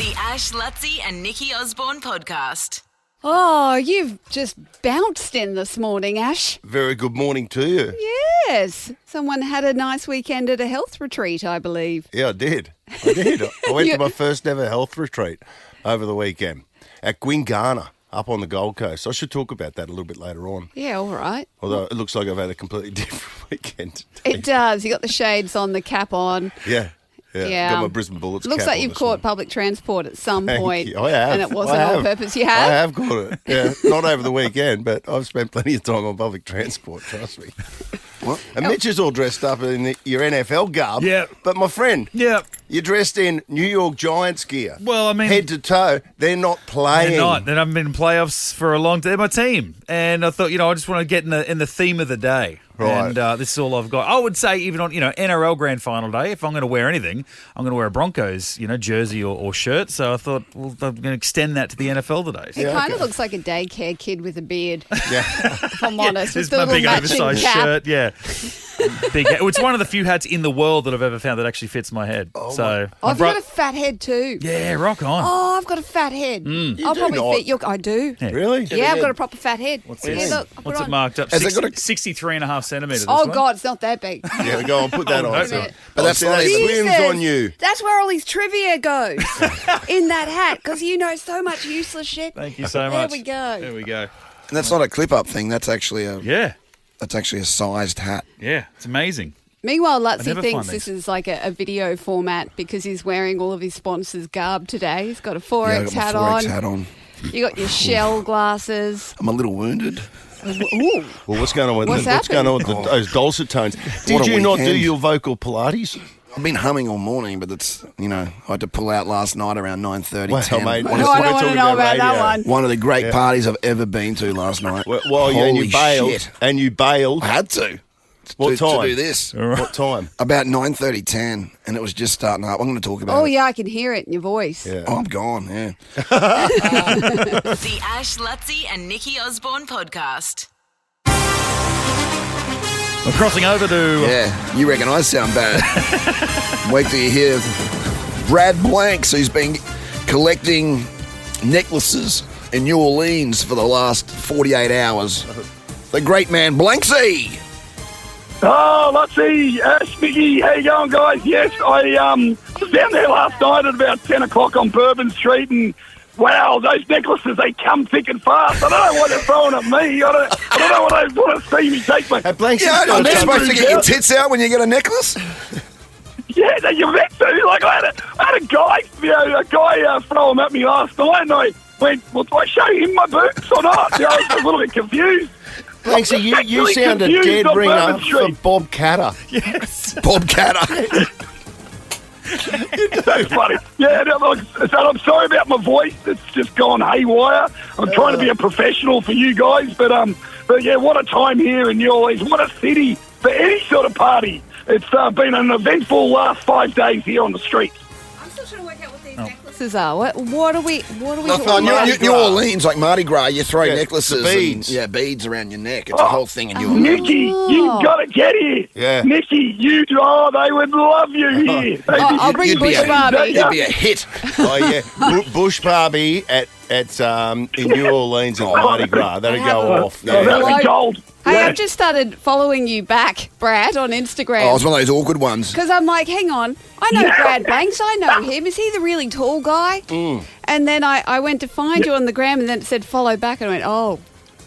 The Ash, Luttsy and Nikki Osborne podcast. Oh, you've just bounced in this morning, Ash. Very good morning to you. Yes. Someone had a nice weekend at a health retreat, I believe. Yeah, I did. I went to my first ever health retreat over the weekend at Gwingana up on the Gold Coast. I should talk about that a little bit later on. Yeah, all right. Although it looks like I've had a completely different weekend today. It does. You got the shades on, the cap on. Yeah. Yeah. Got my Brisbane Bullets Looks cap like on you've this caught morning. public transport at some Thank point. you. I have. And it wasn't I have. on purpose. You have? I have caught it. Yeah, not over the weekend, but I've spent plenty of time on public transport, trust me. What? And Mitch is all dressed up in your NFL garb. Yeah. But my friend, Yeah. you're dressed in New York Giants gear. Well, I mean, Head to toe. They're not playing. they're not. They haven't been in playoffs for a long time. They're my team. And I thought, I just want to get in the theme of the day. Right. And this is all I've got. I would say even on, NRL Grand Final day, if I'm going to wear anything, I'm going to wear a Broncos, jersey or shirt. So I thought, well, I'm going to extend that to the NFL today. So, It kind of looks like a daycare kid with a beard, Yeah. if I'm honest. this With is the my big little matching oversized cap. shirt. Yeah. Big hat. It's one of the few hats in the world that I've ever found that actually fits my head. So I've got a fat head too. yeah, rock on. Oh, I've got a fat head. I'll do probably not. fit your... I do. Yeah. Really? Yeah, I've got a proper fat head. What's Yeah, this? look, I put What's it on- marked up? Has it got a- 63.5 centimetres. Oh, this one. God, it's not that big. Yeah, go on, put that on. that's right. But that's not Jesus, swims on you. That's where all his trivia goes, in that hat, because you know so much useless shit. Thank you so much. There we go. There we go. And that's not a clip-up thing. That's actually Yeah. a sized hat. Yeah. It's amazing. Meanwhile, Luttsy never thinks find this these. is like a video format because he's wearing all of his sponsors' garb today. He's got a 4X, Yeah, I got my hat, 4X on. hat on. You got your shell glasses. I'm a little wounded. Ooh. Well, what's going on with What's those dulcet tones? Did What a you not do weekend. your vocal Pilates? I've been humming all morning, but it's, I had to pull out last night around 9:30, Well, 10. mate, No, we're I don't want to talking know about that radio. one. One of the great parties I've ever been to last night. Well, yeah, and you Holy bailed. shit. And you bailed. I had to. What to time? do this. What time? About 9:30, 10, and it was just starting up. I'm going to talk about Oh, it. yeah, I can hear it in your voice. Yeah. Oh, I'm gone, yeah. The Ash, Luttsy and Nikki Osborne podcast. We're crossing over to... Yeah, you reckon I sound bad. Wait till you hear Brad Blanks, who's been collecting necklaces in New Orleans for the last 48 hours. The great man Blanksy. Oh, Luttsy, Ash, Nikki, how you going, guys? Yes, I was down there last night at about 10 o'clock on Bourbon Street, and wow, those necklaces, they come thick and fast. I don't know what they're throwing at me. I don't know what they want to see me take my... Hey, Blanks, Yeah, you've I'm got not supposed to something- get your tits out when you get a necklace. Yeah, you meant to. Like, I had a guy throw them at me last night, and I went, well, do I show him my boots or not? I was a little bit confused. Blanksy, you Actually sound a confused dead on ringer Bourbon for Street. Bob Catter. Yes. Bob Catter. That's funny. Yeah, no, look, so I'm sorry about my voice. It's just gone haywire. I'm trying to be a professional for you guys, but yeah, what a time here in New Orleans. What a city for any sort of party. It's been an eventful last 5 days here on the streets. I'm still trying to work out what these necklaces are. What are we Oh, talking New, about? New Orleans, like Mardi Gras, you throw Yeah, necklaces, the beads. and beads around your neck. It's a whole thing in New Orleans. Nikki, you've got to get here. Yeah. Nikki, they would love you here. I'll bring You'd be Bush a- Barbie. You'd be a hit. Oh, yeah. Bush Barbie at in New Orleans at Mardi Gras. That'd go off. Oh, that'd Hello? be gold. Hey, Yeah. I've just started following you back, Brad, on Instagram. Oh, it's one of those awkward ones. Because I'm like, hang on, I know Brad Blanks, I know him. Is he the really tall guy? And then I went to find you on the gram, and then it said follow back, and I went, oh,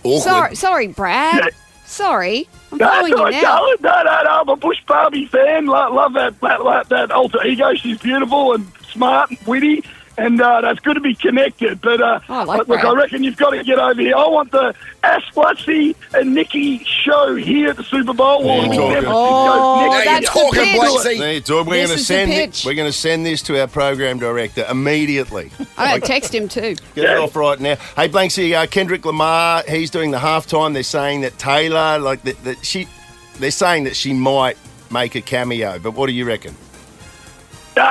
Awkward. sorry, Brad. Yeah. Sorry, I'm That's following all you right, now. darling. No, I'm a Bush Barbie fan. Love that alter ego. She's beautiful and smart and witty, and that's good to be connected. But I like look, Brad. I reckon you've got to get over here. I want the Ash, Luttsy and Nikki show here at the Super Bowl. There you go. Oh, Now you're that's the talking, pitch. Blanksy. There you go. We're This going to is the send pitch. we're going to send this to our program director immediately. I'm going to text him too. Get it off right now. Hey, Blanksy, Kendrick Lamar, he's doing the halftime. They're saying that Taylor, they're saying that she might make a cameo. But what do you reckon?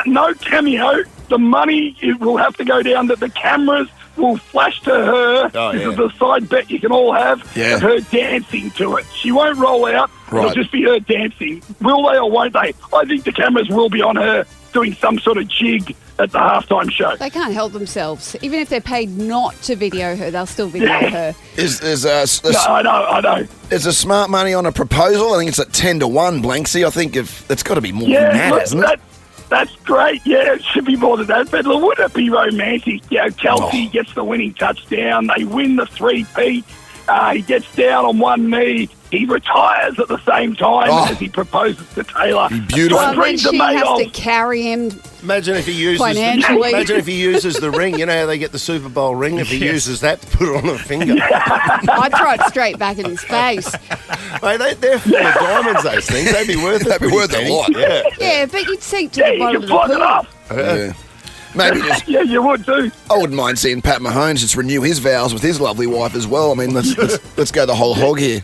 No cameo. The money will have to go down. That the cameras will flash to her. Oh, This yeah. is the side bet you can all have. Yeah. Of her dancing to it. She won't roll out. Right. It'll just be her dancing. Will they or won't they? I think the cameras will be on her doing some sort of jig at the halftime show. They can't help themselves. Even if they're paid not to video her, they'll still video her. I know. Is the smart money on a proposal? I think it's at 10-1, Blanksy. I think if it's got to be more than that, look, isn't it? That's great. Yeah, it should be more than that. But look, wouldn't it be romantic? Kelsey gets the winning touchdown. They win the 3-peat. He gets down on one knee. He retires at the same time as he proposes to Taylor. Beautiful. Well, then she has to carry him. Imagine if he uses financially. Imagine if he uses the ring. You know how they get the Super Bowl ring? If he uses that to put it on a finger. I'd throw it straight back in his face. Mate, they're full of diamonds, those things. They'd be worth it. They'd be worth a lot. Yeah. Yeah, but you'd sink to the bottom of the you can pool. it up. Yeah. Maybe just, Yeah, you would too. I wouldn't mind seeing Pat Mahomes just renew his vows with his lovely wife as well. I mean, let's go the whole hog here.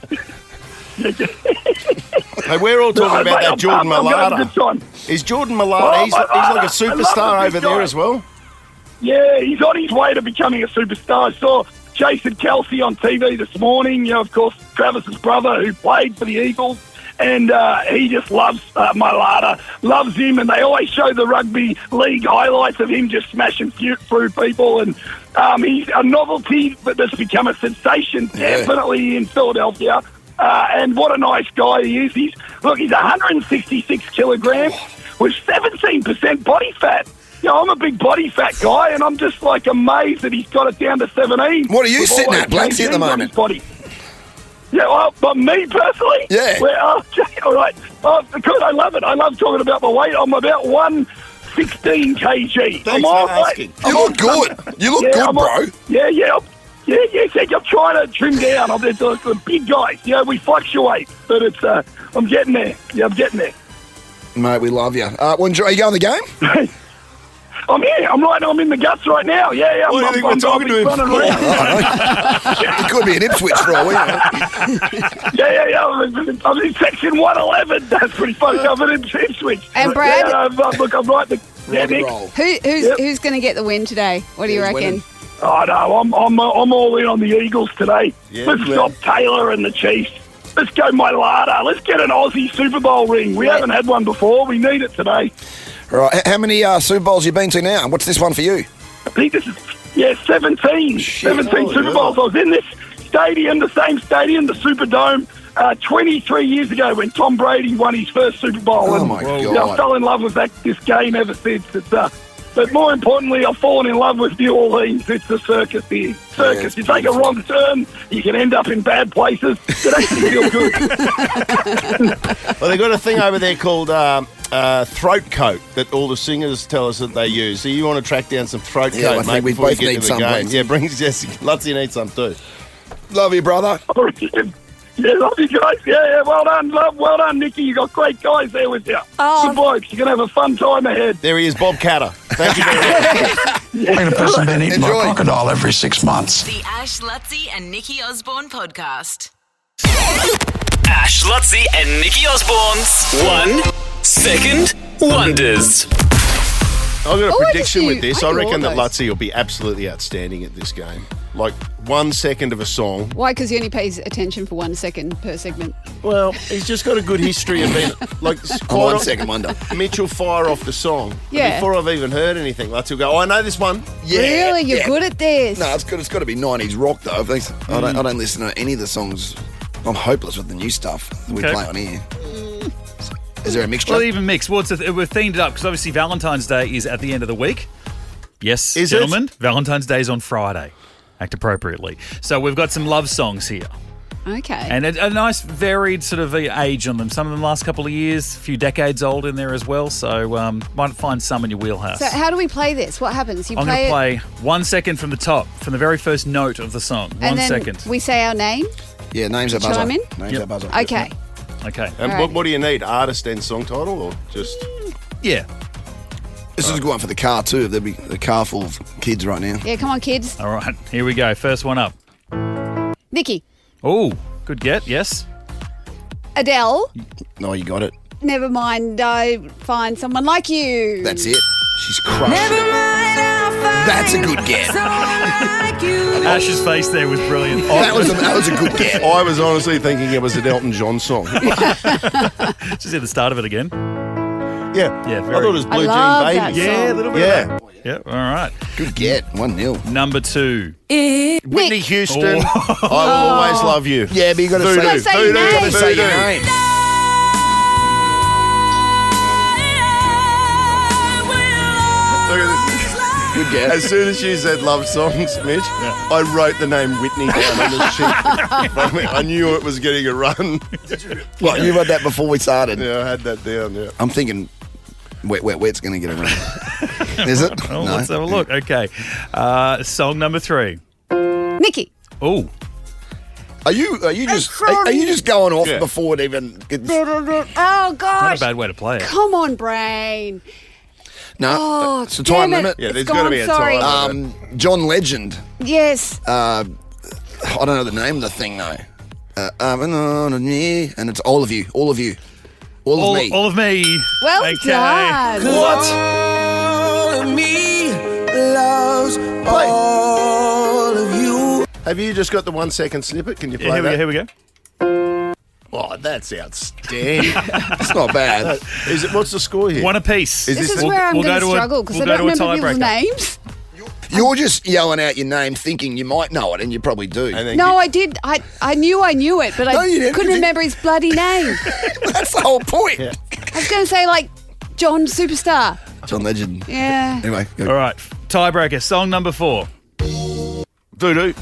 Hey, we're all talking about that Jordan Mailata. Is Jordan Mailata, he's like a superstar over there as well? Yeah, he's on his way to becoming a superstar. I saw Jason Kelsey on TV this morning, of course, Travis's brother who played for the Eagles. And he just loves Mailata, loves him, and they always show the rugby league highlights of him just smashing through people. And he's a novelty that's become a sensation, definitely in Philadelphia. And what a nice guy he is. He's 166 kilograms with 17% body fat. I'm a big body fat guy, and I'm just amazed that he's got it down to 17. What are you sitting at, Blanksy, at the moment? Yeah, well, but me personally? Yeah. Well, all right. Because I love it. I love talking about my weight. I'm about 116 kg. Thanks for asking. You look good. You look good, bro. Yeah. I'm trying to trim down. I'm the big guys. We fluctuate. But it's, I'm getting there. Yeah, I'm getting there. Mate, we love you. Are you going to the game? I'm here. I'm in the guts right now. Yeah. What do you think we're talking to him for? It could be an Ipswich for all we know. Yeah. I'm in section 111. That's pretty funny. I'm in Ipswich. And Brad? Look, I'm right. Nick. Who's going to get the win today? What do you reckon? Winning. Oh no, I'm all in on the Eagles today. Yeah, Let's stop Taylor and the Chiefs. Let's go Mailata. Let's get an Aussie Super Bowl ring. We haven't had one before. We need it today. All right. How many Super Bowls have you been to now? What's this one for you? I think this is 17. 17 Super Bowls. I was in this stadium, the same stadium, the Superdome, 23 years ago when Tom Brady won his first Super Bowl. Oh my God! I fell in love with this game ever since. But more importantly, I've fallen in love with New Orleans. It's the circus here. Circus. You take a wrong turn, you can end up in bad places. It actually feels good. Well, they've got a thing over there called throat coat that all the singers tell us that they use. So you want to track down some throat coat, I mate, think we before we both get need to the some, game. Blanksy. Yeah, bring Jesse. Luttsy needs some too. Love you, brother. Yeah, love you guys. Yeah, well done, Nikki. You got great guys there with you. Oh. Good blokes. You're going to have a fun time ahead. There he is, Bob Catter. Thank you very much. I'm going to person been eaten by a Enjoy. crocodile every 6 months. The Ash, Luttsy and Nikki Osborne podcast. Ash, Luttsy and Nikki Osborne's 1 Second Wonders. I've got a Oh, prediction with this. I do reckon all that those. Luttsy will be absolutely outstanding at this game. 1 second of a song. Why? Because he only pays attention for 1 second per segment. Well, he's just got a good history of being I'm 1 second wonder. Mitch will fire off the song. Yeah. Before I've even heard anything, Luttsy will go, I know this one. Really? You're good at this? No, it's good. It's got to be 90s rock though. I don't listen to any of the songs. I'm hopeless with the new stuff that we Okay. play on here. Is there a mixture? Well, even mixed. We've themed it up because obviously Valentine's Day is at the end of the week. Yes, Is it? gentlemen. Valentine's Day is on Friday. Act appropriately. So we've got some love songs here. Okay. And a nice varied sort of age on them. Some of them last couple of years, a few decades old in there as well. So might find some in your wheelhouse. So how do we play this? What happens? You I'm going play to play 1 second from the top, from the very first note of the song. and 1 then second. we say our name. Yeah, name's a buzzer. Chime in? Name's Yep. a buzzer. Okay. Okay. And All right. what do you need? Artist and song title or just... Yeah. This is a good one for the car too. There'll be a car full of kids right now. Yeah, come on, kids. All right. Here we go. First one up. Nikki. Oh, good get. Yes. Adele. No, you got it. Never mind. I find someone like you. That's it. She's crushed. That's a good get. Ash's face there was brilliant. That was a good get. I was honestly thinking it was an Elton John song. Just at the start of it again. Yeah. Yeah, I very thought it was I Blue love Jean that Baby. song. Yeah, a little bit Yeah. of that. Yeah, all right. Good get. 1-0. Number 2. Whitney Nick. Houston, I will always love you. Yeah, but you got to Voodoo, say, Gotta say your name. gotta say your Voodoo. name. Look at this. Good get. As soon as you said love songs, Mitch, I wrote the name Whitney down on the sheet. I knew it was getting a run. What, you read that before we started? Yeah, I had that down, yeah. I'm thinking Wet, Wet, Wet's going to get a run. Is it? Oh, No. let's have a look. Okay. Song number 3. Nikki. Oh, Are you just going off Yeah. before it even gets... Oh, not gosh. a bad way to play it. Come on, brain. No, Oh, it's a time damn it. limit. Yeah, there's It's got to gone, be a sorry. time. John Legend. Yes. I don't know the name of the thing though. And it's all of you, all of you, all of me. All of me. Well Okay. done. What? All of me loves all of you. Have you just got the 1 second snippet? Can you Yeah, play that? here we go. Oh, that's outstanding. It's not bad. Is it? What's the score here? One apiece. Is This this is the- where I'm we'll going go to to a- struggle because we'll I go don't to a remember people's tiebreaker. names. You're just yelling out your name, thinking you might know it, and you probably do. And then No, I did. I knew it, but No, I you didn't, couldn't 'cause you- remember his bloody name. That's the whole point. I was going to say, like, John Superstar. John Legend. Yeah. Anyway, go. All right. Tiebreaker. Song number 4. Voodoo.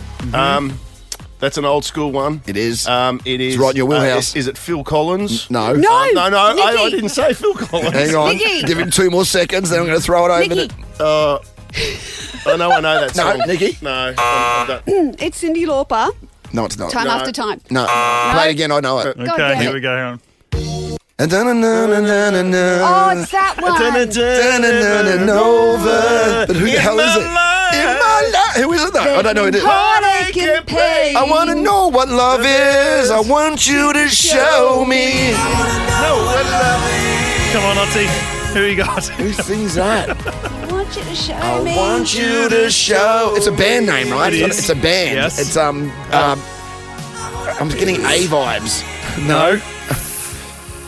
That's an old school one. It is. It is. It's right in your wheelhouse. Is it Phil Collins? No. No. No, I Nikki. didn't say Phil Collins. Hang on. Nikki. Give him 2 more seconds, then I'm going to throw it over. Nikki. I know that No, song. Nikki. No, I'm done. It's Cyndi Lauper. No, it's not. Time No. after time. No. Play it again. I know it. God Okay, damn here it. we go. Hang on. Oh, it's that one. Nova. But who the hell is it? In my life. Who is it though? I don't know who it is. Heartache and pain. I want to know what love is. I want you to show me. Come on, Luttsy. Who you got? Who sings that? I want you to show I me. want you to show. It's a band name, right? It is. It's a band. Yes. It's I'm getting A vibes. No.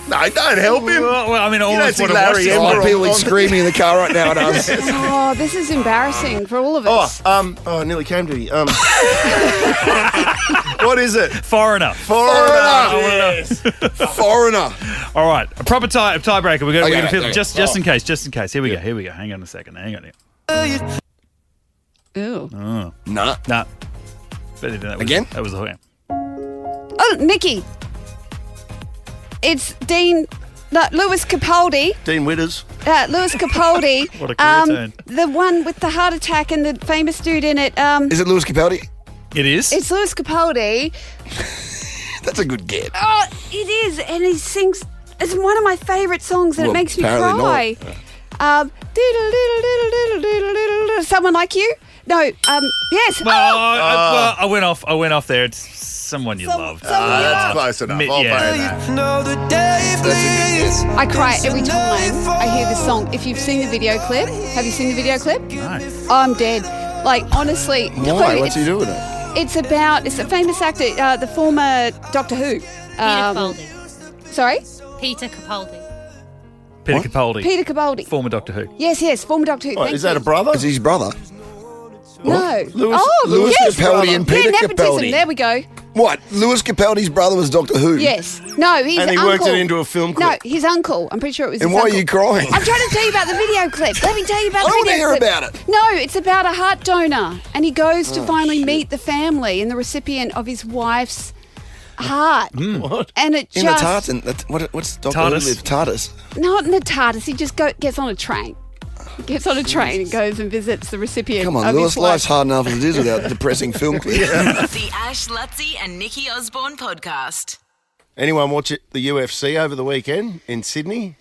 No, don't help him. Well, I mean, I almost see want to watch Larry this Emmer one. Oh, people are screaming in the car right now at us. Oh, this is embarrassing for all of us. I nearly came to you. What is it? Foreigner. Foreigner. Foreigner. All right, a proper tiebreaker. We're Okay, going to feel okay. just in case. Just in case. Here we go. Here we go. Hang on a second. Hang on. Ooh. Nah. Nah. Better than that was, Again? That was the hook. Oh, Nikki. It's Lewis Capaldi. Dean Witters. Lewis Capaldi. What a career turn. The one with the heart attack and the famous dude in it. Is it Lewis Capaldi? It is. It's Lewis Capaldi. That's a good get. Oh, it is, and he sings. It's one of my favourite songs, and Well, it makes me apparently cry. Someone Like You? No. Yes. well, Oh, I went off. I went off there. It's someone you loved. That's close enough. I'll yeah. pay that. Know the day flees. I cry every time I hear this song. If you've seen the video clip, have you seen the video clip? No. I'm dead. Like, honestly. no, Why? What's he it's- doing it? It's a famous actor, the former Doctor Who. Peter Capaldi. Sorry? Peter Capaldi. Peter Capaldi. Peter Capaldi. Former Doctor Who. Yes, former Doctor Who. Oh, Thank is that you. a brother? Is his brother? No. Lewis- Lewis yes. Capaldi and Peter Yeah, nepotism. Capaldi. There we go. What? Lewis Capaldi's brother was Doctor Who? Yes. No, his And he uncle. worked it into a film No, clip. his uncle. I'm pretty sure it was And his why uncle. are you crying? I'm trying to tell you about the video clip. Let me tell you about I the wanna video hear clip. about it. No, it's about a heart donor. And he goes to finally meet the family and the recipient of his wife's heart. What? And it In the just... tartan. What's Doctor Who TARDIS. live? TARDIS. Not in the TARDIS. He just gets on a train. Gets on a train and goes and visits the recipient Come on, of Lewis, his life's wife. hard enough as it is without depressing film clips. The Ash, Luttsy and Nikki Osborne podcast. Anyone watch it, the UFC over the weekend in Sydney?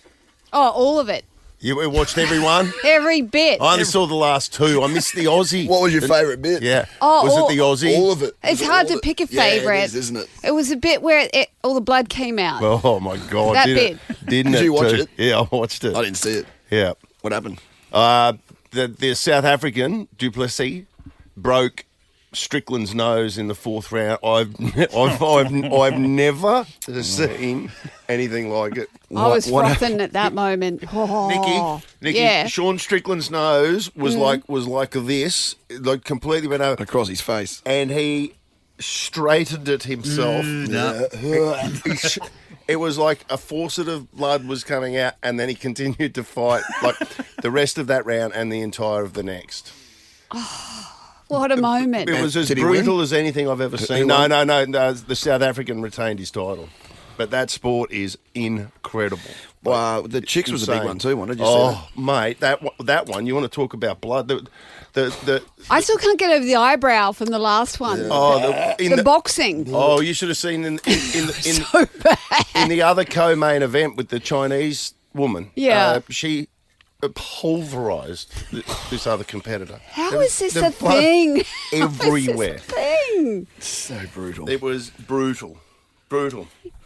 Oh, all of it. You watched every one? Every bit. I only saw the last two. I missed the Aussie. What was your favourite bit? Yeah. Oh, was all- it the Aussie? All of it. It's Was it hard all to of pick a it? Yeah, favourite. it is, isn't it? It was a bit where all the blood came out. Oh, my God. That Didn't Did it you watch too? it? Yeah, I watched it. I didn't see it. Yeah. What happened? The South African, Duplessis, broke Strickland's nose in the fourth round. I've never seen anything like it. I was frothing at that moment. Oh, Nikki, yeah. Sean Strickland's nose was like this, like completely went over across his face, and he straightened it himself. It was like a faucet of blood was coming out, and then he continued to fight like the rest of that round and the entire of the next. What a moment. It was as Did he brutal win? as anything I've ever seen. No. The South African retained his title. But that sport is incredible. Wow, the chicks was a big one too, wasn't it? Mate, that one, you want to talk about blood. The I still can't get over the eyebrow from the last one. The boxing. Oh, you should have seen in So bad. in the other co-main event with the Chinese woman. Yeah. She pulverised this other competitor. How is this the a blood thing? everywhere. How is this a thing? So brutal. It was brutal.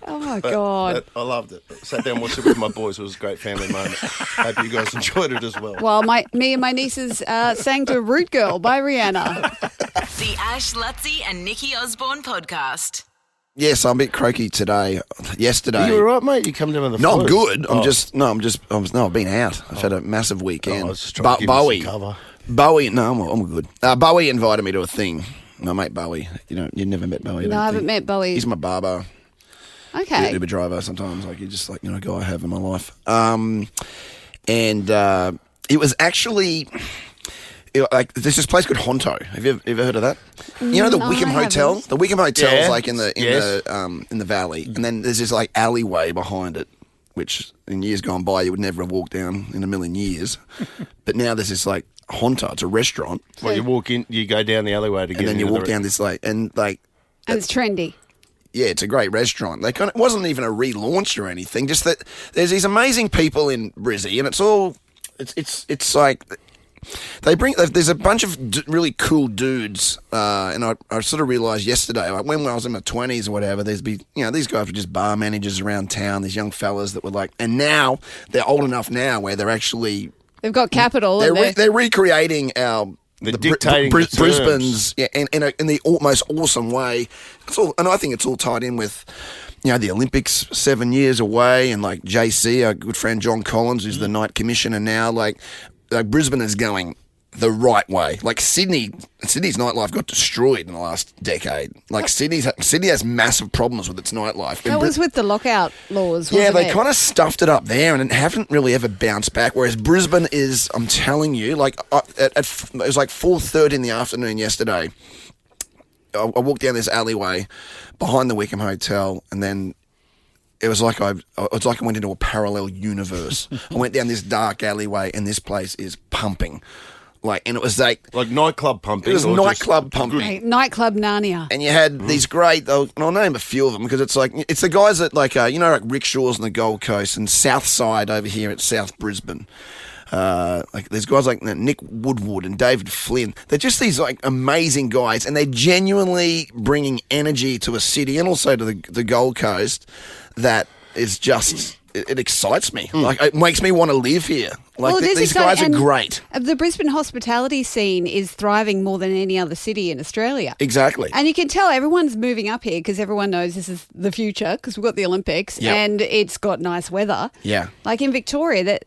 Oh, my God. I loved it. Sat down and watched it with my boys. It was a great family moment. Hope you guys enjoyed it as well. Well, me and my nieces sang to Root Girl by Rihanna. The Ash, Luttsy and Nikki Osborne podcast. Yes, I'm a bit croaky today. Yesterday. Are you all right, mate? You come down with the No, flu? I'm good. Oh. I've been out. I've had a massive weekend. I was just trying to give you some cover. Bowie, no, I'm good. Bowie invited me to a thing. My mate Bowie. You never met Bowie. No, I haven't met Bowie. He's my barber. Okay. Uber driver sometimes. Like, he's just like, a guy I have in my life. And it was actually... there's this place called Honto. Have you ever heard of that? You know the Wickham Hotel? The Wickham Hotel's like in the valley. And then there's this like alleyway behind it, which in years gone by you would never have walked down in a million years. But now there's this like Honto. It's a restaurant. Well, you walk in, you go down the alleyway to get and then you into walk down this like and it's trendy. Yeah, it's a great restaurant. It wasn't even a relaunch or anything. Just that there's these amazing people in Brizzy, and it's like there's a bunch of really cool dudes, and I sort of realised yesterday, like when I was in my 20s or whatever, these guys were just bar managers around town. These young fellas that were like, and now they're old enough now where they're actually they've got capital. They're recreating dictating Brisbane's in the most awesome way. And I think it's all tied in with the Olympics 7 years away, and like JC, our good friend John Collins, who's the night commissioner now. Like Brisbane is going the right way. Like Sydney's nightlife got destroyed in the last decade. Like Sydney has massive problems with its nightlife. That was with the lockout laws, wasn't Yeah, they it? kind of stuffed it up there and haven't really ever bounced back. Whereas Brisbane is, I'm telling you, like it was like 4:30 in the afternoon yesterday. I walked down this alleyway behind the Wickham Hotel, and then it was like I went into a parallel universe. I went down this dark alleyway, and this place is pumping. And it was like nightclub pumping. It was nightclub pumping. Right, nightclub Narnia. And you had these great, and I'll name a few of them because it's the guys that like rickshaws on the Gold Coast and South Side over here at South Brisbane. There's guys like Nick Woodward and David Flynn. They're just these like amazing guys, and they're genuinely bringing energy to a city and also to the Gold Coast that is just... It excites me. Like, it makes me want to live here. Like, these guys are great. The Brisbane hospitality scene is thriving more than any other city in Australia. Exactly. And you can tell everyone's moving up here because everyone knows this is the future because we've got the Olympics and it's got nice weather. Yeah. Like in Victoria,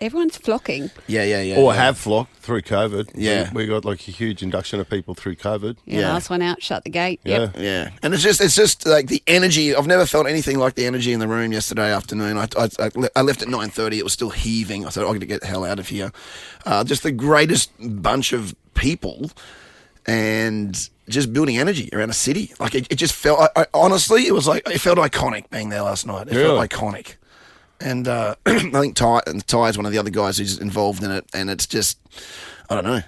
everyone's flocking. Yeah. Or have flocked through COVID. Yeah. We got like a huge induction of people through COVID. Yeah. Last one out, shut the gate. Yep. Yeah. And it's just like the energy. I've never felt anything like the energy in the room yesterday afternoon. I left at 9:30. It was still heaving. I said, I'm going to get the hell out of here. Just the greatest bunch of people and just building energy around a city. Like it just felt, honestly, it felt iconic being there last night. It felt iconic. And I think Ty is one of the other guys who's involved in it. And it's just, I don't know.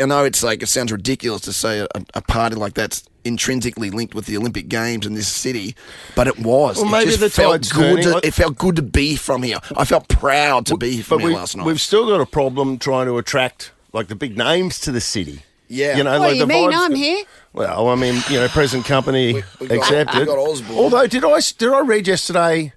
I know it sounds ridiculous to say a party like that's intrinsically linked with the Olympic Games in this city, but it was. Well, maybe it felt good. It felt good to be from here. I felt proud to be from here last night. We've still got a problem trying to attract like the big names to the city. Yeah. What do you mean? I'm here. Well, I mean, present company accepted. We got Osborne. Although, did I read yesterday?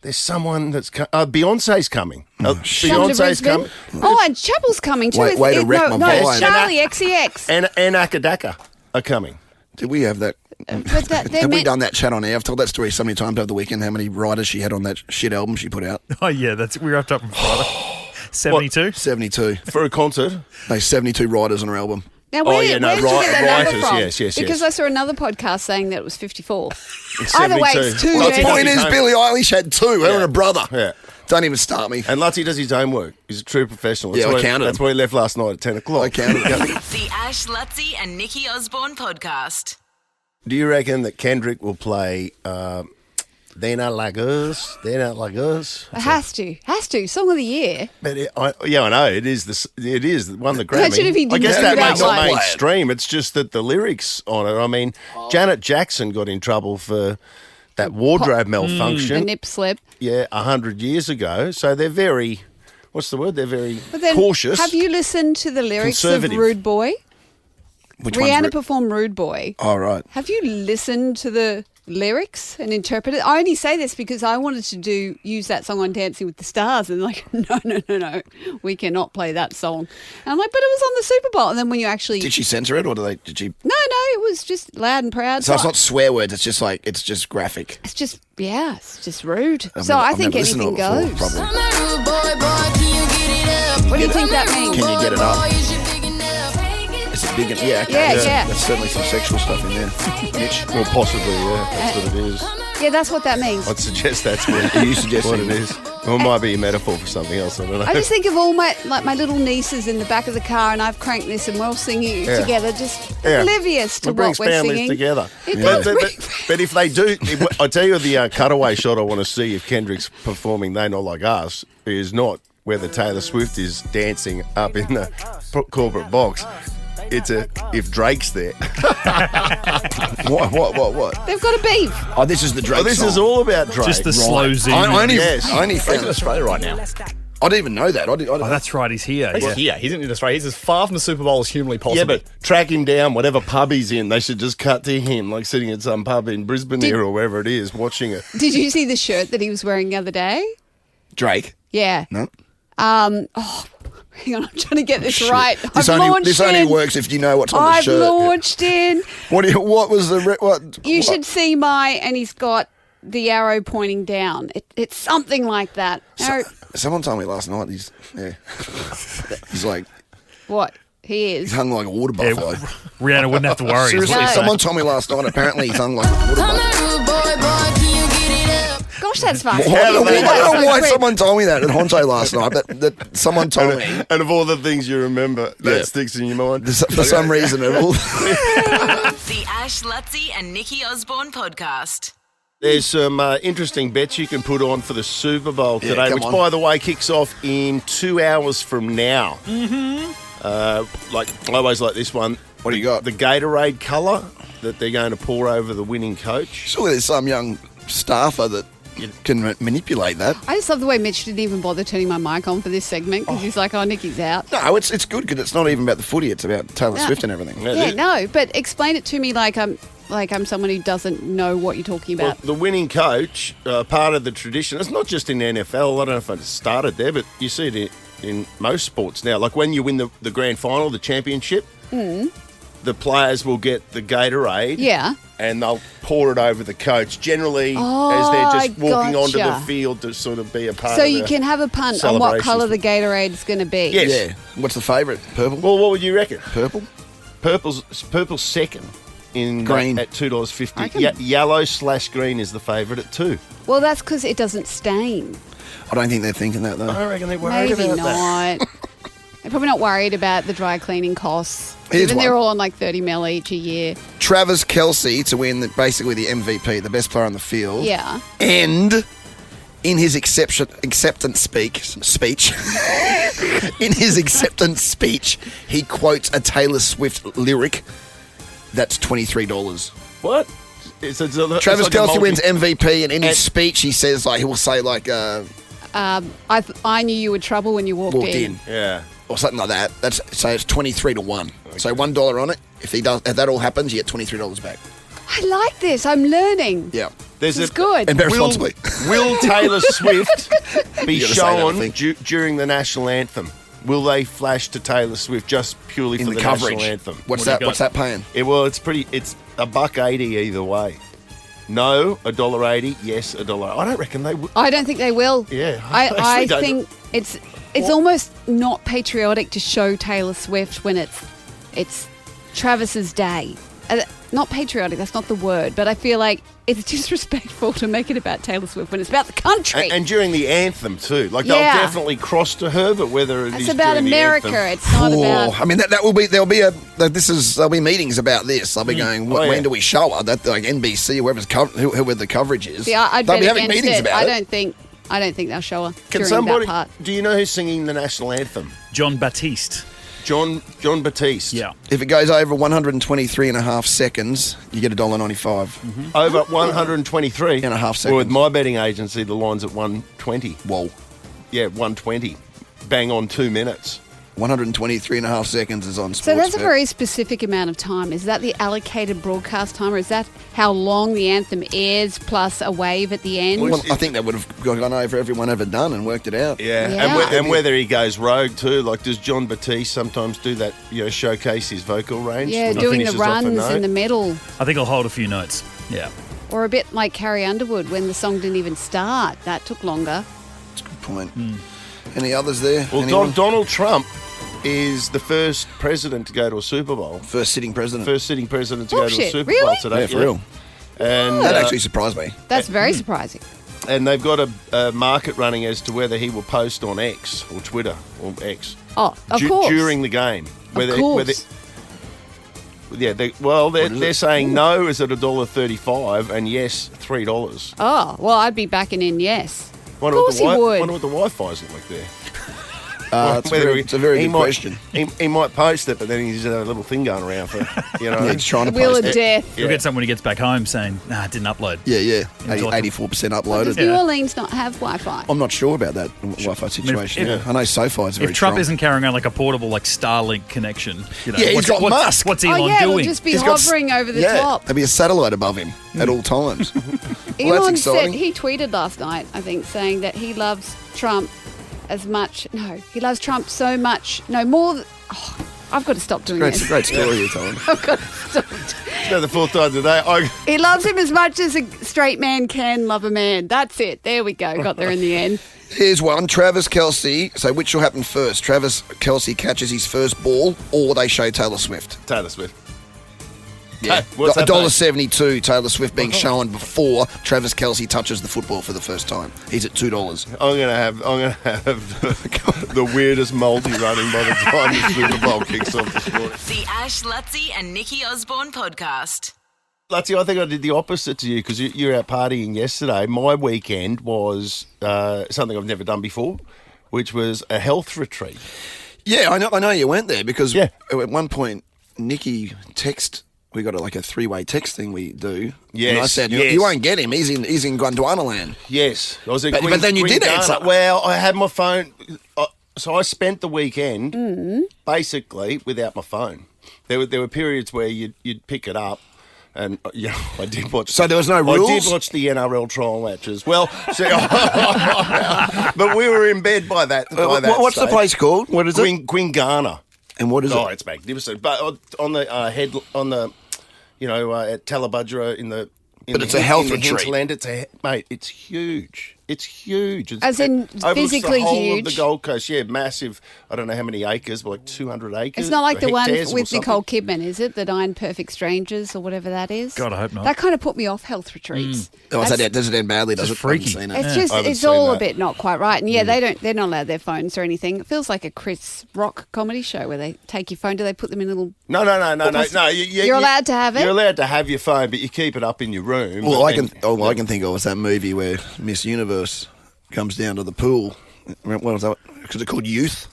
There's someone that's Beyonce's coming. Beyonce's coming. Oh, and Chapel's coming too. Way to wreck my vibe. Charlie XCX. And Akadaka. are coming. Did we have that? But Have we done that chat on air? I've told that story so many times over the weekend, how many writers she had on that shit album she put out. Oh, yeah, we were up on Friday. 72? 72. For a concert? No, 72 writers on her album. Now, where did you get that number from? Yes. Because I saw another podcast saying that it was 54. 72. Either way, it's two. Well, the point is, Billie Eilish had two, her and her brother. Yeah. Don't even start me. And Luttsy does his homework. He's a true professional. I counted That's him. why he left last night at 10 o'clock. I counted him. The Ash, Luttsy and Nikki Osborne podcast. Do you reckon that Kendrick will play They're Not Like Us? They're Not Like Us? It has to. Song of the year. But I know it is. It is won the Grammy. Imagine if he I didn't guess do that that makes it one. mainstream. It's just that the lyrics on it. I mean, Janet Jackson got in trouble for that wardrobe malfunction. The nip slip. Yeah, 100 years ago. So they're very. What's the word? They're very But then, cautious. have you listened to the lyrics of Conservative. Rude Boy? Which one's Rihanna performed Rude Boy. Oh, right. Have you listened to the lyrics and interpreted? I only say this because I wanted to use that song on Dancing with the Stars, and like, no, we cannot play that song. And I'm like, but it was on the Super Bowl. And then when you actually Did she censor it, or did she? No, it was just loud and proud. So it's not swear words. It's just graphic. It's just rude. I've So never- I I've think never listened to anything it goes. before, probably. What do you think that means? Can you get it up? It's a big. Yeah. Okay. Yeah. There's certainly some sexual stuff in there. Mitch. Well, possibly, yeah. That's what it is. Yeah, that's what that means. I'd suggest that's what You suggest what it it is. Or it might be a metaphor for something else. I don't know. I just think of all my little nieces in the back of the car, and I've cranked this, and we're all singing it together, just oblivious to It brings what we're families singing. together. It But, does. but if they do, I tell you the cutaway shot I want to see if Kendrick's performing They Not Like Us is not whether Taylor Swift is dancing up in the corporate box. It's if Drake's there. What? They've got a beef. Oh, this is the Drake This song. is all about Drake. Just the slow zoom. I only He's found in Australia right now. I didn't even know that. Oh, that's right. He's here. He's Yeah. here. He's in Australia. He's as far from the Super Bowl as humanly possible. Yeah, but track him down, whatever pub he's in, they should just cut to him, like sitting at some pub in Brisbane here or wherever it is, watching it. Did you see the shirt that he was wearing the other day? Drake. Yeah. No. Hang on, I'm trying to get this Shit. right. This I've launched only in. works if you know what's on the I've shirt. launched in. What was the what? You should see and he's got the arrow pointing down. It's something like that. Someone told me last night. He's like What? He is. he's hung like a water buffalo. Rihanna wouldn't have to worry. Seriously, No. someone told me last night. Apparently, he's hung like a water buffalo. Gosh, that's fast. I don't know why Quick. someone told me that at Honto last night, but that someone told me. And of all the things you remember, Yeah. that sticks in your mind. For some reason, it all. The Ash, Luttsy and Nikki Osborne podcast. There's some interesting bets you can put on for the Super Bowl Yeah, today, come which, on. by the way, kicks off in 2 hours from now. Like I always like this one. What do you got? The Gatorade colour that they're going to pour over the winning coach. Surely there's some young staffer that can manipulate that. I just love the way Mitch didn't even bother turning my mic on for this segment because he's like, oh, Nikki's out. No, it's good because it's not even about the footy. It's about Taylor Swift and everything. Yeah, no, but explain it to me like I'm someone who doesn't know what you're talking Well, about. the winning coach, part of the tradition, it's not just in the NFL, I don't know if it started there, but you see it in most sports now. Like when you win the grand final, the championship, the players will get the Gatorade. Yeah. And they'll pour it over the coach, generally Oh, as they're just I walking onto the gotcha. field to sort of be a part So of you the can have a punt on what celebrations. colour the Gatorade is going to be. Yes. Yeah. What's the favourite? Purple? Well, what would you reckon? Purple? Purple's second in Green. at I $2.50. can- Yellow/green is the favourite at $2. Well, that's because it doesn't stain. I don't think they're thinking that, though. I reckon they're worried Maybe about that. not. They're probably not worried about the dry cleaning costs. Here's Even they're one. all on like 30 mil each a year. Travis Kelce to win basically the MVP, the best player on the field. Yeah. And in his acceptance speech, in his acceptance speech, he quotes a Taylor Swift lyric that's $23. What? Travis Kelce wins MVP, and in his speech, he says he will say I knew you were trouble when you walked in. Yeah. or something like that. So it's 23 to 1. Okay. So $1 on it. If that all happens, you get $23 back. I like this. I'm learning. Yeah. This is good. And bet responsibly. Will Taylor Swift be You gotta say that, I shown think. during the national anthem? Will they flash to Taylor Swift just purely In for the the coverage. national anthem? What's What do you that? got? What's that paying? It's $1.80 either way. No, $1.80. Yes, $1. I don't reckon they would. I don't think they will. Yeah, I actually don't. think it's almost not patriotic to show Taylor Swift when it's Travis's day. Not patriotic, that's not the word, but I feel like it's disrespectful to make it about Taylor Swift when it's about the country. And during the anthem too, like they'll Yeah. definitely cross to her, but whether It's about America. It's not about. I mean, there'll be meetings about this. They'll be going, Oh, yeah. when do we show her? That like NBC, whoever the coverage is. See, I'd they'll bet be having against meetings it. about I it. don't think they'll show her Can during somebody? that part. Do you know who's singing the national anthem? John Baptiste. John Batiste. Yeah. If it goes over 123 and a half seconds, you get $1.95. Over 123 And a half Well, with seconds. my betting agency, the line's at 120. Whoa. Yeah, 120. Bang on 2 minutes. 123 and a half seconds is on sports. So that's a Bet. very specific amount of time. Is that the allocated broadcast time, or is that how long the anthem airs plus a wave at the end? Well, I think they would have gone over everyone ever done and worked it out. Yeah, Yeah. And whether he goes rogue too. Like, does John Batiste sometimes do that? Showcase his vocal range. Yeah, when he doing the finishes off a runs note? in the middle. I think I'll hold a few notes. Yeah. Or a bit like Carrie Underwood when the song didn't even start. That took longer. That's a good point. Any others there? Well, Anyone? Donald Trump is the first president to go to a Super Bowl. First sitting president. First sitting president to go to a Bullshit, Super really? Bowl today. Yeah, for real. And That actually surprised me. That's very surprising. and they've got a market running as to whether he will post on X or Twitter or X. Oh, of course. During the game. Of course. They're saying no is at $1.35 and yes $3. Oh, well, I'd be backing in yes. Wonder Of course he would. Wonder what the Wi-Fi's like there. It's a very good question. He might post it, but then he's a little thing going around for Yeah, he's trying to Wheel post of it. death. You'll get someone when he gets back home saying, nah, it didn't upload. Yeah. It's like- 84% Does uploaded. New Orleans not have Wi-Fi? I'm not sure about that Wi-Fi situation. if- I know SoFi is very If Trump strong. isn't carrying around like a portable like Starlink connection, Yeah, he's got Musk. What's Oh, Elon yeah, it'll doing? just be He's got hovering over the yeah, top. there'll be a satellite above him at all times. Well, Elon that's said, exciting. he tweeted last night, I think, saying that he loves Trump as much. No, he loves Trump so much. No, more. I've got to stop doing It's a this. great story you're telling. I've got to stop. It's about the fourth time today. He loves him as much as a straight man can love a man. That's it. There we go. Got there in the end. Here's one. Travis Kelce. So which will happen first? Travis Kelce catches his first ball or they show Taylor Swift? Taylor Swift. Yeah. Hey, what's that, $1.72 Taylor Swift being shown before Travis Kelce touches the football for the first time. He's at $2. I'm gonna have the weirdest multi running by the time the Super Bowl kicks off this morning. The Ash, Luttsy and Nikki Osborne podcast. Luttsy, I think I did the opposite to you because you were out partying yesterday. My weekend was something I've never done before, which was a health retreat. Yeah, I know you went there because Yeah. at one point Nikki we got a three-way text thing we do. Yes, And I said, yes. you won't get him. He's in Gondwana land. Yes, I was at But then you did Ghana. answer. Well, I had my phone. So I spent the weekend basically without my phone. There were periods where you'd pick it up. And I did watch. So there was no I rules? did watch the NRL trial matches. Well, but we were in bed by that. What's the place called? What is it? Gwingana. And what is Oh, it? it's magnificent. But on the at Tallabudgera in the. But it's a health in the retreat. hinterland. It's huge. It's huge. As in overlooks physically the whole huge? of the Gold Coast. Yeah, massive. I don't know how many acres, but like 200 acres. It's not like or the one hectares or with something. Nicole Kidman, is it? The 9 Perfect Strangers or whatever that is. God, I hope not. That kind of put me off health retreats. Oh, That's- does it end badly? Does it? It's freaky. I haven't seen it. It's just, I haven't it's seen all a that. bit not quite right. And yeah, they're not allowed their phones or anything. It feels like a Chris Rock comedy show where they take your phone. Do they put them in little? No. You're allowed to have it? You're allowed to have your phone, but you keep it up in your room. Well, I And- can think of was that movie where Miss Universe comes down to the pool. What was that? Was it called Youth?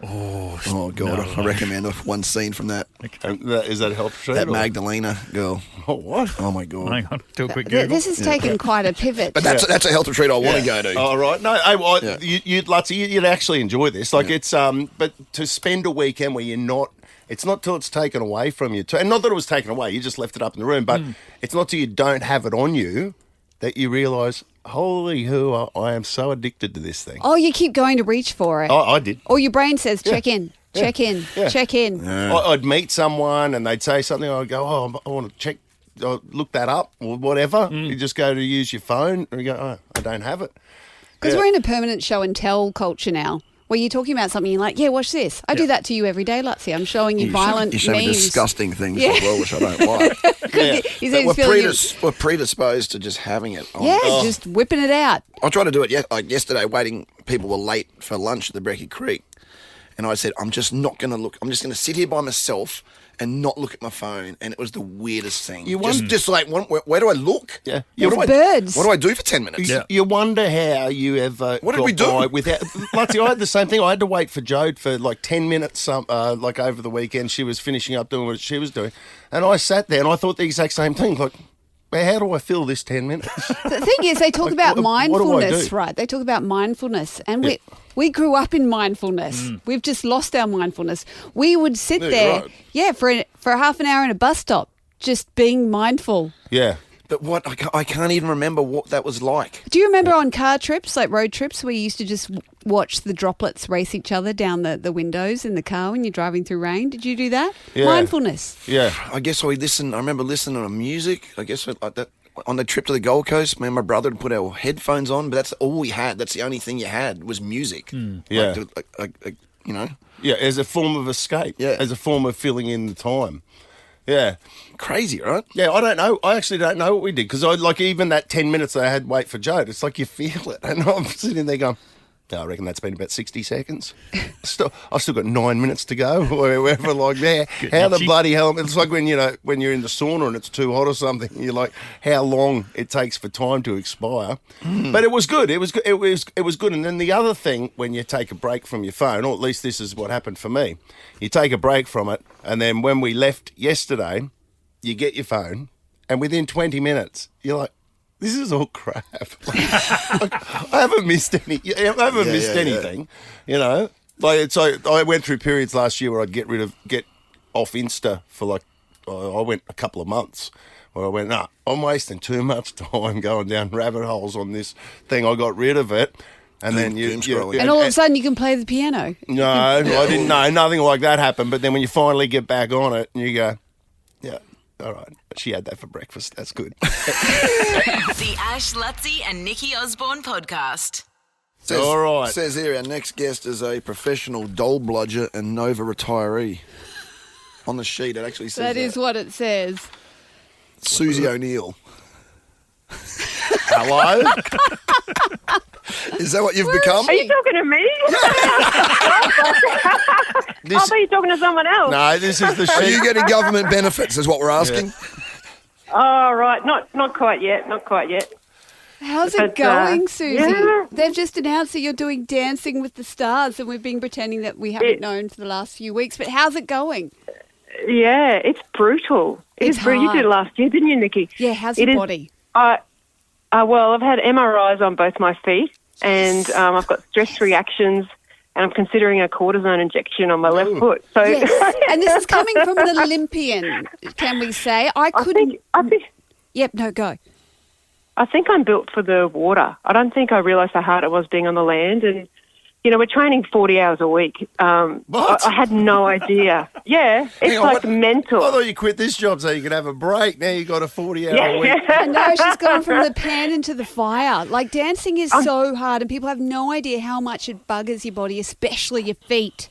Oh God! I recommend one scene from that. Is that a health retreat? That or- Magdalena girl. Oh, what? Oh my God! Hang on, do a quick Google. This has taken quite a pivot. But that's a health retreat I want to go to. Oh, right. No, hey, well, Yeah. Luttsy, you'd actually enjoy this. Like it's but to spend a weekend where you're not. It's not till it's taken away from you. And not that it was taken away. You just left it up in the room. But it's not till you don't have it on you that you realise, holy hoo, I am so addicted to this thing. Oh, you keep going to reach for it. I did. Or your brain says, check in, check in, Yeah. check in. I'd meet someone and they'd say something. I'd go, I want to check, look that up or whatever. You just go to use your phone and you go, I don't have it. Because we're in a permanent show and tell culture now. Where you're talking about something, you're like, yeah, watch this. I do that to you every day, Luttsy. I'm showing you violent You show me memes. disgusting things as well, which I don't like. He's But feeling we're predisposed to just having it on. just whipping it out. I tried to do it like yesterday, waiting. People were late for lunch at the Brecky Creek. And I said, I'm just not going to look. I'm just going to sit here by myself and not look at my phone. And it was the weirdest thing. Just like, where do I look? Yeah. Birds. What do I do for 10 minutes? You wonder how you ever What did we do? without Luttsy, I had the same thing. I had to wait for Jode for like 10 minutes like over the weekend. She was finishing up doing what she was doing. And I sat there and I thought the exact same thing. Like, how do I fill this 10 minutes? The thing is, they talk about what do I mindfulness, do? right? They talk about mindfulness. And we grew up in mindfulness. We've just lost our mindfulness. We would sit there, for half an hour in a bus stop, just being mindful. Yeah. But what I can't even remember what that was like. Do you remember on car trips, like road trips, where you used to just watch the droplets race each other down the windows in the car when you're driving through rain? Did you do that? Yeah. Mindfulness. Yeah. I guess I remember listening to music. I guess like that on the trip to the Gold Coast. Me and my brother would put our headphones on, but that's all we had. That's the only thing you had was music. Yeah. Like, you know. Yeah, as a form of escape. Yeah. As a form of filling in the time. Yeah. Crazy, right? Yeah, I don't know. I actually don't know what we did because even that 10 minutes I had to wait for Jode, it's like you feel it. And I'm sitting there going, I reckon that's been about 60 seconds. I've still got 9 minutes to go or wherever like there. How the bloody hell? It's like when when you're in the sauna and it's too hot or something. You're like, how long it takes for time to expire. But it was good. It was good. It was good. And then the other thing, when you take a break from your phone, or at least this is what happened for me, you take a break from it, and then when we left yesterday, you get your phone, and within 20 minutes, you're like, this is all crap. I haven't missed anything. You know, I went through periods last year where I'd get off Insta for I went a couple of months where I went, I'm wasting too much time going down rabbit holes on this thing. I got rid of it. And then and all of a sudden you can play the piano. No, I didn't know. Nothing like that happened. But then when you finally get back on it and you go, yeah, all right, she had that for breakfast. That's good. The Ash, Luttsy and Nikki Osborne podcast. All right. Says here our next guest is a professional doll bludger and Nova retiree. On the sheet, it actually says That is what it says. Susie O'Neill. Hello? Is that what you've become? Are you talking to me? I thought you were talking to someone else. No, this is the sheet. Are you getting government benefits is what we're asking? Oh, right. Not quite yet. Not quite yet. How's it going, Susie? They've just announced that you're doing Dancing with the Stars, and we've been pretending that we haven't known for the last few weeks. But how's it going? Yeah, it's brutal. It's brutal. You hard. did it last year, didn't you, Nikki? Yeah, how's your body? Well, I've had MRIs on both my feet, and I've got stress reactions, and I'm considering a cortisone injection on my left foot. So, yes. And this is coming from an Olympian, can we say? I couldn't... Yep, no, go. I think I'm built for the water. I don't think I realised how hard it was being on the land, and we're training 40 hours a week. What? I had no idea. Yeah, it's mental. I thought you quit this job so you could have a break. Now you got a 40-hour week. I know, she's gone from the pan into the fire. Like, dancing is so hard, and people have no idea how much it buggers your body, especially your feet.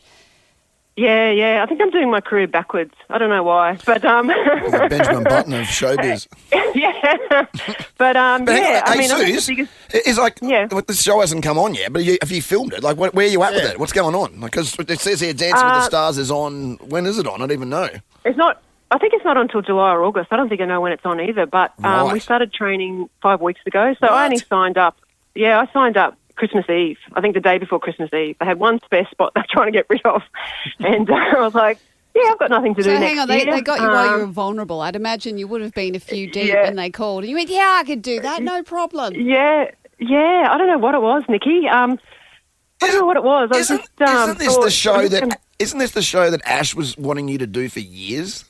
Yeah. I think I'm doing my career backwards. I don't know why, but The Benjamin Button of showbiz. yeah. But Hey, I mean, Suze, it's like this show hasn't come on yet. But have you filmed it? Like, where are you at with it? What's going on? Because it says here, Dancing with the Stars is on. When is it on? I don't even know. It's not. I think it's not until July or August. I don't think I know when it's on either. But we started training 5 weeks ago, so I only signed up. Yeah, I signed up Christmas Eve. I think the day before Christmas Eve. They had one spare spot they're trying to get rid of. And I was like, yeah, I've got nothing to do so next hang on, year. they got you while you were vulnerable. I'd imagine you would have been a few deep and they called. And you went, yeah, I could do that, no problem. Yeah. I don't know what it was, Nikki. I don't know what it was. Isn't this the show that Ash was wanting you to do for years?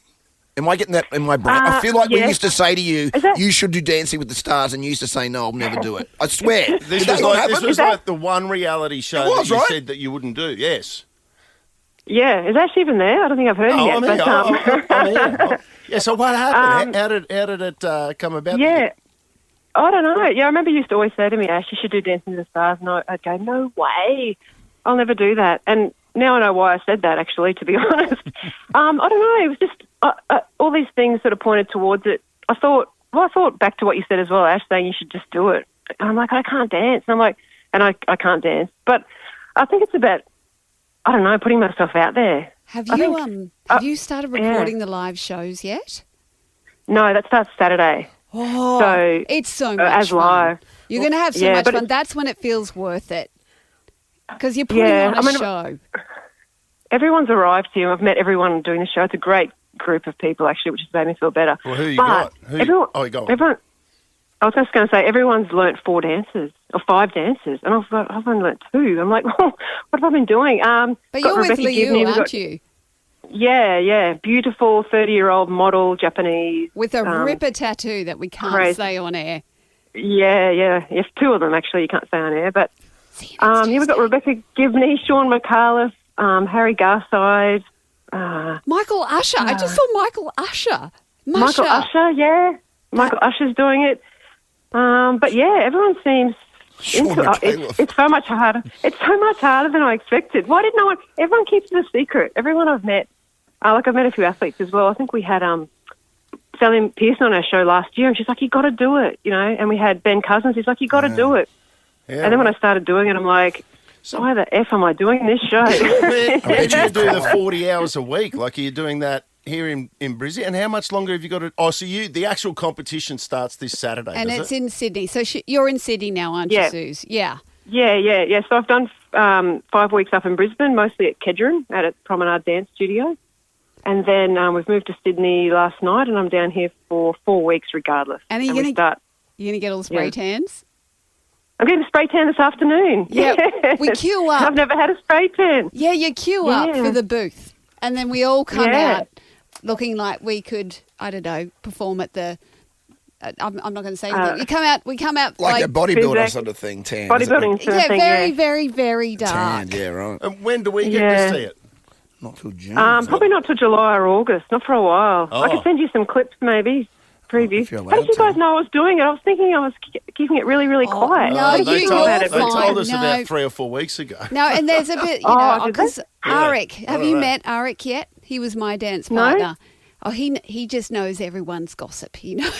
Am I getting that in my brain? I feel like we yes. used to say to you, that- you should do Dancing with the Stars, and you used to say, no, I'll never do it. I swear. This Did that was not like happen? this was like the one reality show It was, that you right? said that you wouldn't do. Yes. Yeah, is Ash even there? I don't think I've heard him yet. I'm here. But, I'm here. Oh. Yeah. So what happened? How did it come about? yeah. I don't know. Yeah, I remember you used to always say to me, Ash, you should do Dancing with the Stars. And I'd go, no way. I'll never do that. And now I know why I said that, actually, to be honest. I don't know. It was just all these things sort of pointed towards it. I thought back to what you said as well, Ash, saying you should just do it. And I'm like, I can't dance. And I'm like, I can't dance. But I think it's about, I don't know, putting myself out there. Have you started recording the live shows yet? No, that starts Saturday. Oh, so it's so much as fun. live. You're going to have so much fun. That's when it feels worth it. Because you're putting on a show. Everyone's arrived here. I've met everyone doing the show. It's a great group of people, actually, which has made me feel better. Well, who you got? Everyone, I was just going to say, everyone's learnt 4 dances or 5 dances. And I thought, I've only learnt 2. I'm like, well, what have I been doing? But you're with Liu, aren't you? Yeah. Beautiful 30-year-old model, Japanese. With a ripper tattoo that we can't say on air. Yeah. Yes, 2 of them, actually, you can't say on air. But we've got Rebecca Gibney, Sean McAuliffe, Harry Garside. Michael Usher. I just saw Michael Usher. Michael Usher, yeah. Michael Usher's doing it. But, yeah, everyone seems into it. It's so much harder. It's so much harder than I expected. Why did no one... Everyone keeps it a secret. Everyone I've met... I've met a few athletes as well. I think we had Sally Pearson on our show last year, and she's like, you got to do it, you know. And we had Ben Cousins. He's like, you got to do it. Yeah. And then when I started doing it, I'm like, why the F am I doing this show? I bet you do the 40 hours a week. Like, are you doing that here in Brisbane? And how much longer have you got to... Oh, so the actual competition starts this Saturday, and it's in Sydney. So you're in Sydney now, aren't you, Suze? Yeah. Yeah. So I've done 5 weeks up in Brisbane, mostly at Kedron, at a Promenade Dance Studio. And then we've moved to Sydney last night, and I'm down here for 4 weeks regardless. And are you going to get all the spray tans? I'm getting a spray tan this afternoon. Yeah, we queue up. I've never had a spray tan. Yeah, you queue up for the booth. And then we all come out looking like we could, I don't know, perform at the... I'm not going to say anything. We come out like a bodybuilder sort of thing, tan. Bodybuilding sort of thing, very, very, very dark. Tan, yeah, right. And when do we get to see it? Not till June. Probably not till July or August. Not for a while. I can send you some clips, maybe. Preview. How did you guys know I was doing it? I was thinking I was keeping it really, really quiet. No, they told us No. about 3 or 4 weeks ago. No, and there's a bit, because Arik, have you met Arik yet? He was my dance partner. Oh, he just knows everyone's gossip. He knows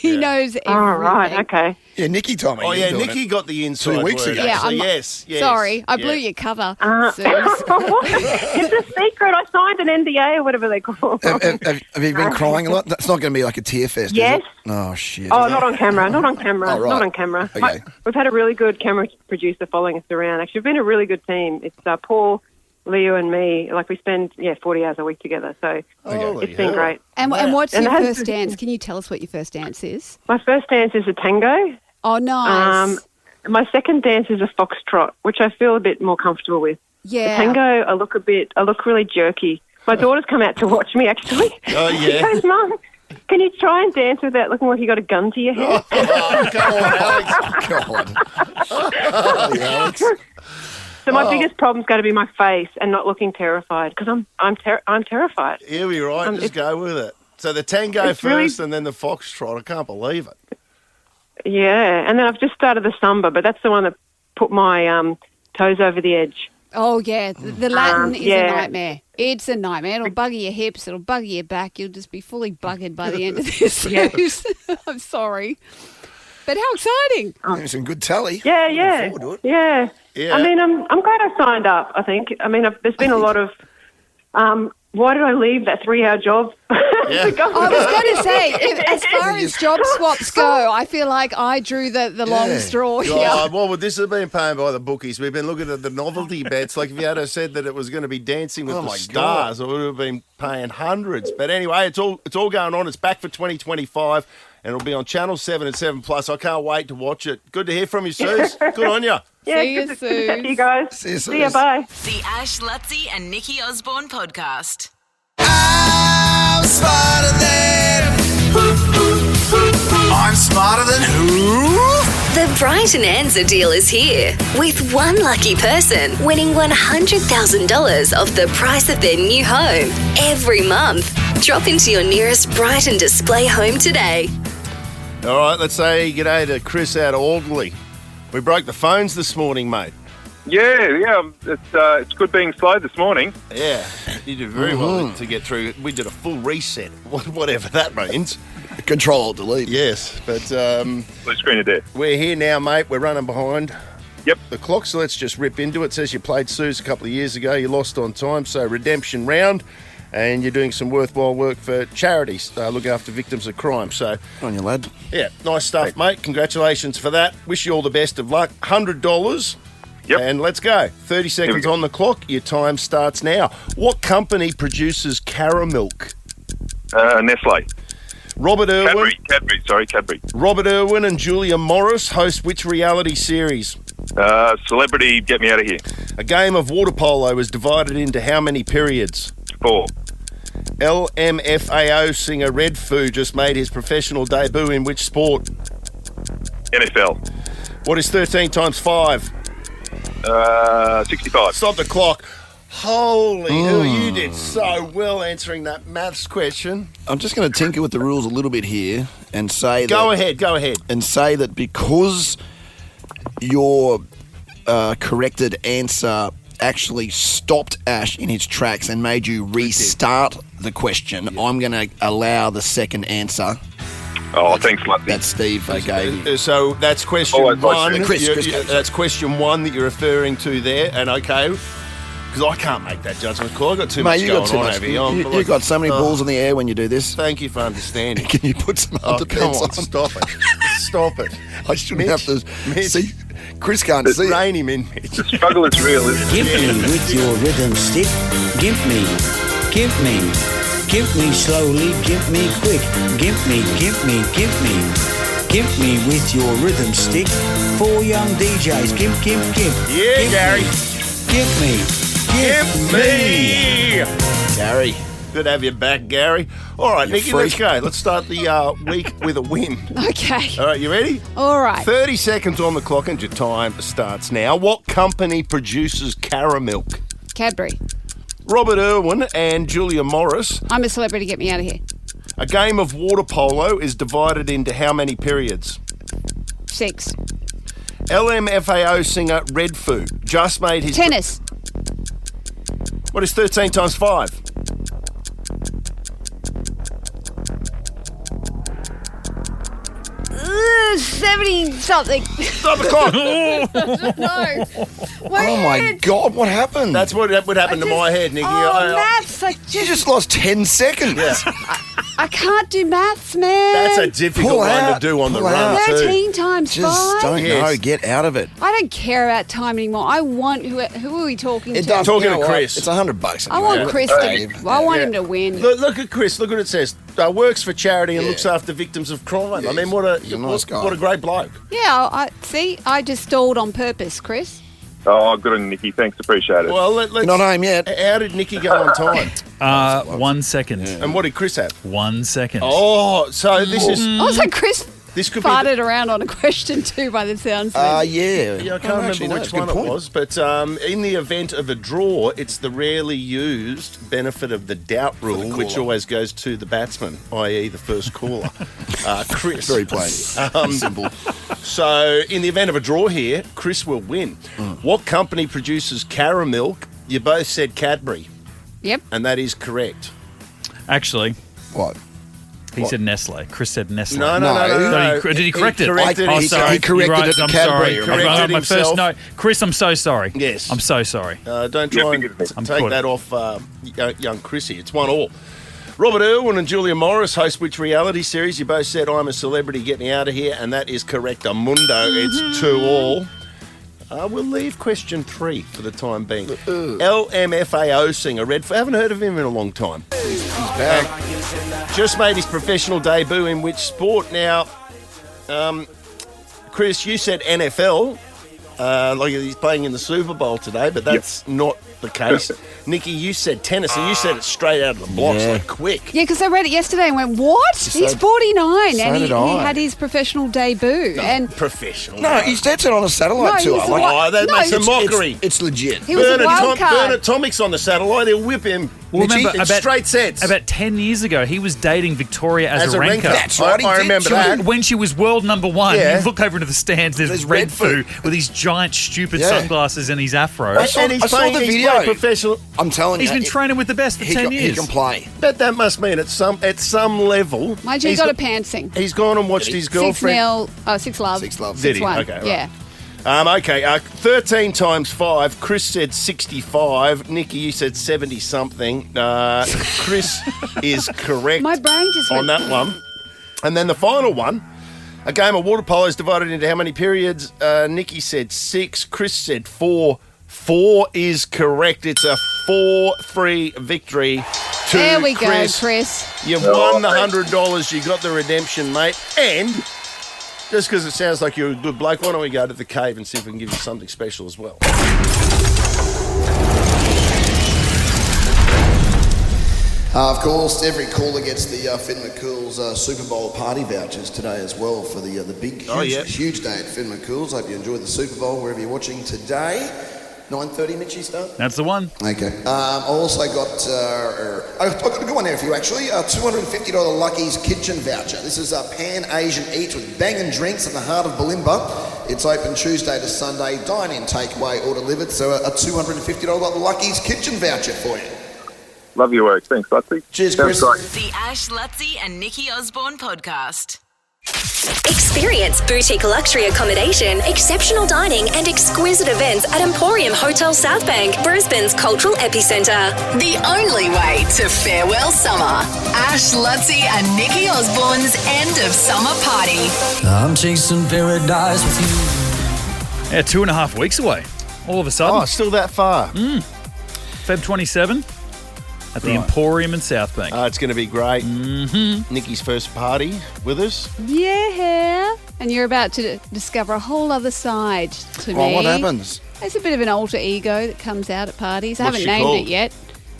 everything. Oh, right, okay. Yeah, Nikki told me. Oh, yeah, Nikki got the inside 2 weeks word. ago. Yeah, So yes. Sorry, I blew your cover. It's a secret. I signed an NDA or whatever they call it. Have you been crying a lot? That's not going to be like a tear fest, Yes. is it? Oh, shit. Oh, not on camera. Not on camera. Oh, right. Not on camera. Okay. We've had a really good camera producer following us around. Actually, we've been a really good team. It's Paul, Leo, and me. Like, we spend 40 hours a week together. So it's been great. And what's your first dance? Can you tell us what your first dance is? My first dance is a tango. Oh, nice. My second dance is a foxtrot, which I feel a bit more comfortable with. Yeah. The tango, I look really jerky. My daughter's come out to watch me, actually. Oh, yeah. She goes, Mum, can you try and dance without looking like you got a gun to your head? Oh, come on, Alex. God. Alex. So my biggest problem's going to be my face and not looking terrified, because I'm terrified. Here we right. Just go with it. So the tango first and then the foxtrot. I can't believe it. Yeah, and then I've just started the samba, but that's the one that put my toes over the edge. Oh, yeah. The Latin is a nightmare. It's a nightmare. It'll bugger your hips. It'll bugger your back. You'll just be fully buggered by the end of this. I'm sorry. But how exciting. Oh, some good tally. Yeah. Looking forward to it. Yeah. I mean, I'm glad I signed up, I think. I mean, there's been a lot of... why did I leave that 3-hour job? Yeah. I was going to say, as far as job swaps go, I feel like I drew the long straw here. Well, this has been paying by the bookies. We've been looking at the novelty bets. Like, if you had said that it was going to be Dancing with the Stars, I would have been paying hundreds. But anyway, it's all going on. It's back for 2025, and it'll be on Channel 7 and 7+. I can't wait to watch it. Good to hear from you, Suze. Good on you. Yeah, See you, good to chat to you guys. See you, See you, bye. The Ash, Luttsy and Nikki Osborne podcast. I'm smarter than Bright and Anza deal is here, with one lucky person winning $100,000 off the price of their new home every month. Drop into your nearest Bright and Display home today. All right, let's say g'day to Chris out of Alderley. We broke the phones this morning, mate. Yeah. It's good being slow this morning. Yeah, you did very well to get through. We did a full reset, whatever that means. Control-Alt-Delete. Yes, but Blue screen of death. we're here now, mate. We're running behind. Yep. The clock, so let's just rip into it. It says you played Suze a couple of years ago. You lost on time, so redemption round. And you're doing some worthwhile work for charities, looking after victims of crime. So, on your lad. Yeah, nice stuff, mate. Congratulations for that. Wish you all the best of luck. $100. Yep. And let's go. 30 seconds on the clock. Your time starts now. What company produces Caramilk? Nestle. Robert Irwin. Cadbury. Robert Irwin and Julia Morris host which reality series? Celebrity, Get Me Out of Here. A game of water polo is divided into how many periods? 4. LMFAO singer Red Foo just made his professional debut in which sport? NFL. What is 13 times 5? 65. Stop the clock. Holy, you did so well answering that maths question. I'm just going to tinker with the rules a little bit here and say Go ahead. And say that because your corrected answer actually stopped Ash in his tracks and made you restart the question, I'm going to allow the second answer. Oh, thanks, Luttsy. That Steve gave you. So that's question one. Chris that's question one that you're referring to there, and okay, because I can't make that judgment call. I've got too much going on over here. You've got so many balls in the air when you do this. Thank you for understanding. Can you put some underpants on? Stop it. Stop it. I shouldn't have to see. Chris can't see. Rein him in, Mitch. The struggle is real, isn't it? Give me with your rhythm stick. Give me slowly, give me quick. Give me. Give me with your rhythm stick. 4 young DJs, give. Yeah, give Gary. Give me. Gary. Good to have you back, Gary. All right, Nikki, let's go. Let's start the week with a win. Okay. All right, you ready? All right. 30 seconds on the clock and your time starts now. What company produces Caramilk? Cadbury. Robert Irwin and Julia Morris. I'm a Celebrity, Get Me Out of Here. A game of water polo is divided into how many periods? 6. LMFAO singer Red Foo just made his... Tennis. What is 13 times 5? 70 something. Stop the clock. No. Oh my God, what happened? That's what would happen to my head, Nikki. Maths. You just lost 10 seconds. Yeah. I can't do maths, man. That's a difficult one to do on the run, 13 times 5. Just don't know. Get out of it. I don't care about time anymore. I want who are we talking to? Talking to Chris. It's $100. I want Chris to. I want him to win. Look at Chris. Look what it says. Works for charity and looks after victims of crime. I mean, what a nice guy. What a great bloke. Yeah, I just stalled on purpose, Chris. Oh, good on Nikki. Thanks, appreciate it. Well, let's... You're not home yet. How did Nikki go on time? 1 second. And what did Chris have? 1 second. Oh, so this is... Oh, so Chris This could farted around on a question too, by the sounds of it. Yeah, I can't remember which one it was, but in the event of a draw, it's the rarely used benefit of the doubt rule, which always goes to the batsman, i.e. the first caller, Chris. Very plain. Simple. So in the event of a draw here, Chris will win. What company produces Caramilk? You both said Cadbury. Yep. And that is correct. Actually. What? He said Nestle. Chris said Nestle. No. Did he correct it? He sorry. He corrected it to I'm Cadbury. sorry. Corrected My himself. first note. Chris, I'm so sorry. Yes. I'm so sorry. Don't try and take that off young Chrissy. It's 1-1. Robert Irwin and Julia Morris host which reality series? You both said I'm a Celebrity, Get Me Out of Here, and that is correct. Mundo. It's 2-2. We'll leave question 3 for the time being. LMFAO singer Red. I haven't heard of him in a long time. He's back. Just made his professional debut in which sport? Now, Chris, you said NFL. Like he's playing in the Super Bowl today, but that's not the case. Nikki, you said tennis, and you said it straight out of the blocks, like quick. Yeah, because I read it yesterday and went, what? He's 49 and he did I. had his professional debut. And Professional. No, he's dancing on a satellite No, tour. he's that makes a mockery. It's legit. he was a wild card. Bernard Tomic's on the satellite. He'll whip him. Well, remember, in straight sets. About 10 years ago, he was dating Victoria Azarenka. That's right, he I did. remember She that. When she was world number one, Yeah. you look over into the stands, there's Red Foo with his giant, stupid sunglasses and his afro. I saw the video. Played professional. I'm telling you. He's been training with the best for 10 years. He can play. But that must mean at some level. Mind you, he got a pantsing. He's gone and watched his girlfriend. 6 love. 6 love. Did he? 6-1. Okay, right. Yeah. 13 times 5. Chris said 65. Nikki, you said 70-something. Chris is correct My brain just on went... that one. And then the final one, a game of water polo is divided into how many periods? Nikki said 6. Chris said 4. 4 is correct. It's a 4-3 victory to There we go, Chris. Chris. You've won the $100. You got the redemption, mate. And just because it sounds like you're a good bloke, why don't we go to the cave and see if we can give you something special as well? Of course, every caller gets the Finn McCool's Super Bowl party vouchers today as well for the big, huge day at Finn McCool's. Hope you enjoyed the Super Bowl wherever you're watching today. 9:30, Mitchie, start? That's the one. Okay. I also got, I've got a good one there for you, actually. A $250 Lucky's Kitchen voucher. This is a Pan-Asian Eats with banging drinks in the heart of Bulimba. It's open Tuesday to Sunday, dine-in, takeaway or delivered. So a $250 Lucky's Kitchen voucher for you. Love your work. Thanks, Luttsy. Cheers, Chris. The Ash, Luttsy and Nikki Osborne podcast. Experience boutique luxury accommodation, exceptional dining, and exquisite events at Emporium Hotel South Bank, Brisbane's cultural epicentre. The only way to farewell summer. Ash, Luttsy and Nikki Osborne's end of summer party. I'm chasing paradise with you. Yeah, 2.5 weeks away. All of a sudden. Oh, still that far. Feb 27 at the Emporium in South Bank. It's going to be great. Mm-hmm. Nikki's first party with us. Yeah. And you're about to discover a whole other side to me. Oh, what happens? There's a bit of an alter ego that comes out at parties. I What's haven't she named called? it yet.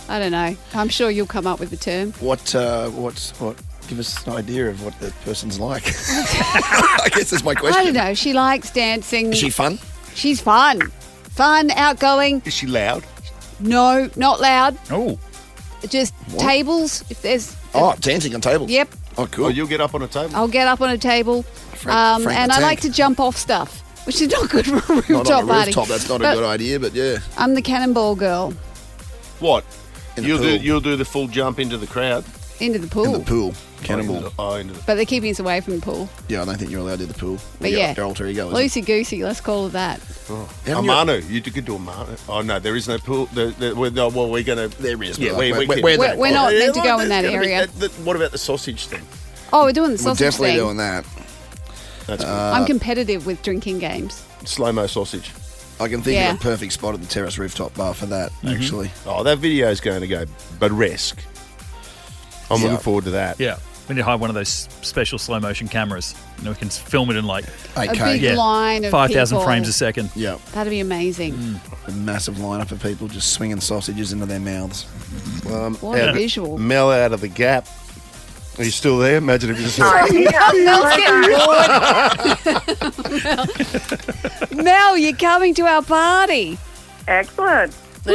I don't know. I'm sure you'll come up with the term. What? Give us an idea of what the person's like. I guess that's my question. I don't know. She likes dancing. Is she fun? She's fun. Fun, outgoing. Is she loud? No, not loud. Oh. Just tables. If there's... dancing on tables. Yep. Oh, cool. Oh, you'll get up on a table? I'll get up on a table. Frank and the I like Tank. to jump off stuff, which is not good for a rooftop Not on a party. rooftop, that's not a But good idea, but yeah. I'm the cannonball girl. What? In the pool. You'll do the full jump into the crowd? Into the pool. In the pool. Cannonball. Into the But they're keeping us away from the pool. Yeah, I don't think you're allowed to do the pool. But Your- yeah. Your alter ego, is it? Loosey-goosey, let's call it that. Haven't you- Amanu. You could do Amanu. Oh, no, there is no pool. We're going to... There is. Yeah, but we can. we're We're not meant to go in that there's gonna be- area. What about the sausage thing? Oh, we're doing the We're sausage definitely thing. doing that. That's good. I'm competitive with drinking games. Slow-mo sausage. I can think Yeah. of a perfect spot at the terrace rooftop bar for that, actually. Oh, that video is going to go burlesque. I'm looking forward to that. Yeah. We need to hire one of those special slow motion cameras. You know, we can film it in like 8K. A big line of 5,000 people. frames a second. Yeah. That'd be amazing. A massive lineup of people just swinging sausages into their mouths. What a visual. Mel out of the gap. Are you still there? Imagine if you just... Mel's getting bored. Mel, you're coming to our party. Excellent. Now,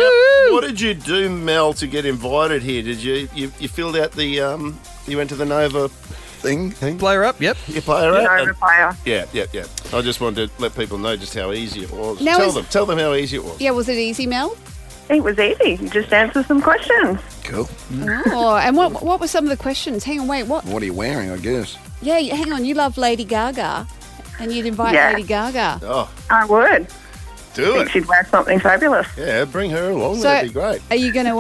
what did you do, Mel, to get invited here? Did you filled out the you went to the Nova thing? Player up, yep. You player up? Nova player. Yeah. I just wanted to let people know just how easy it was. Now Tell them how easy it was. Yeah, was it easy, Mel? It was easy. You just answer some questions. Cool. Oh, and what were some of the questions? Hang on, wait, what? What are you wearing, I guess? Yeah, hang on, you love Lady Gaga, and you'd invite Yeah. Lady Gaga. Oh, I would. do I think it. she'd wear something fabulous. Yeah, bring her along. So, That'd be great. Are you going to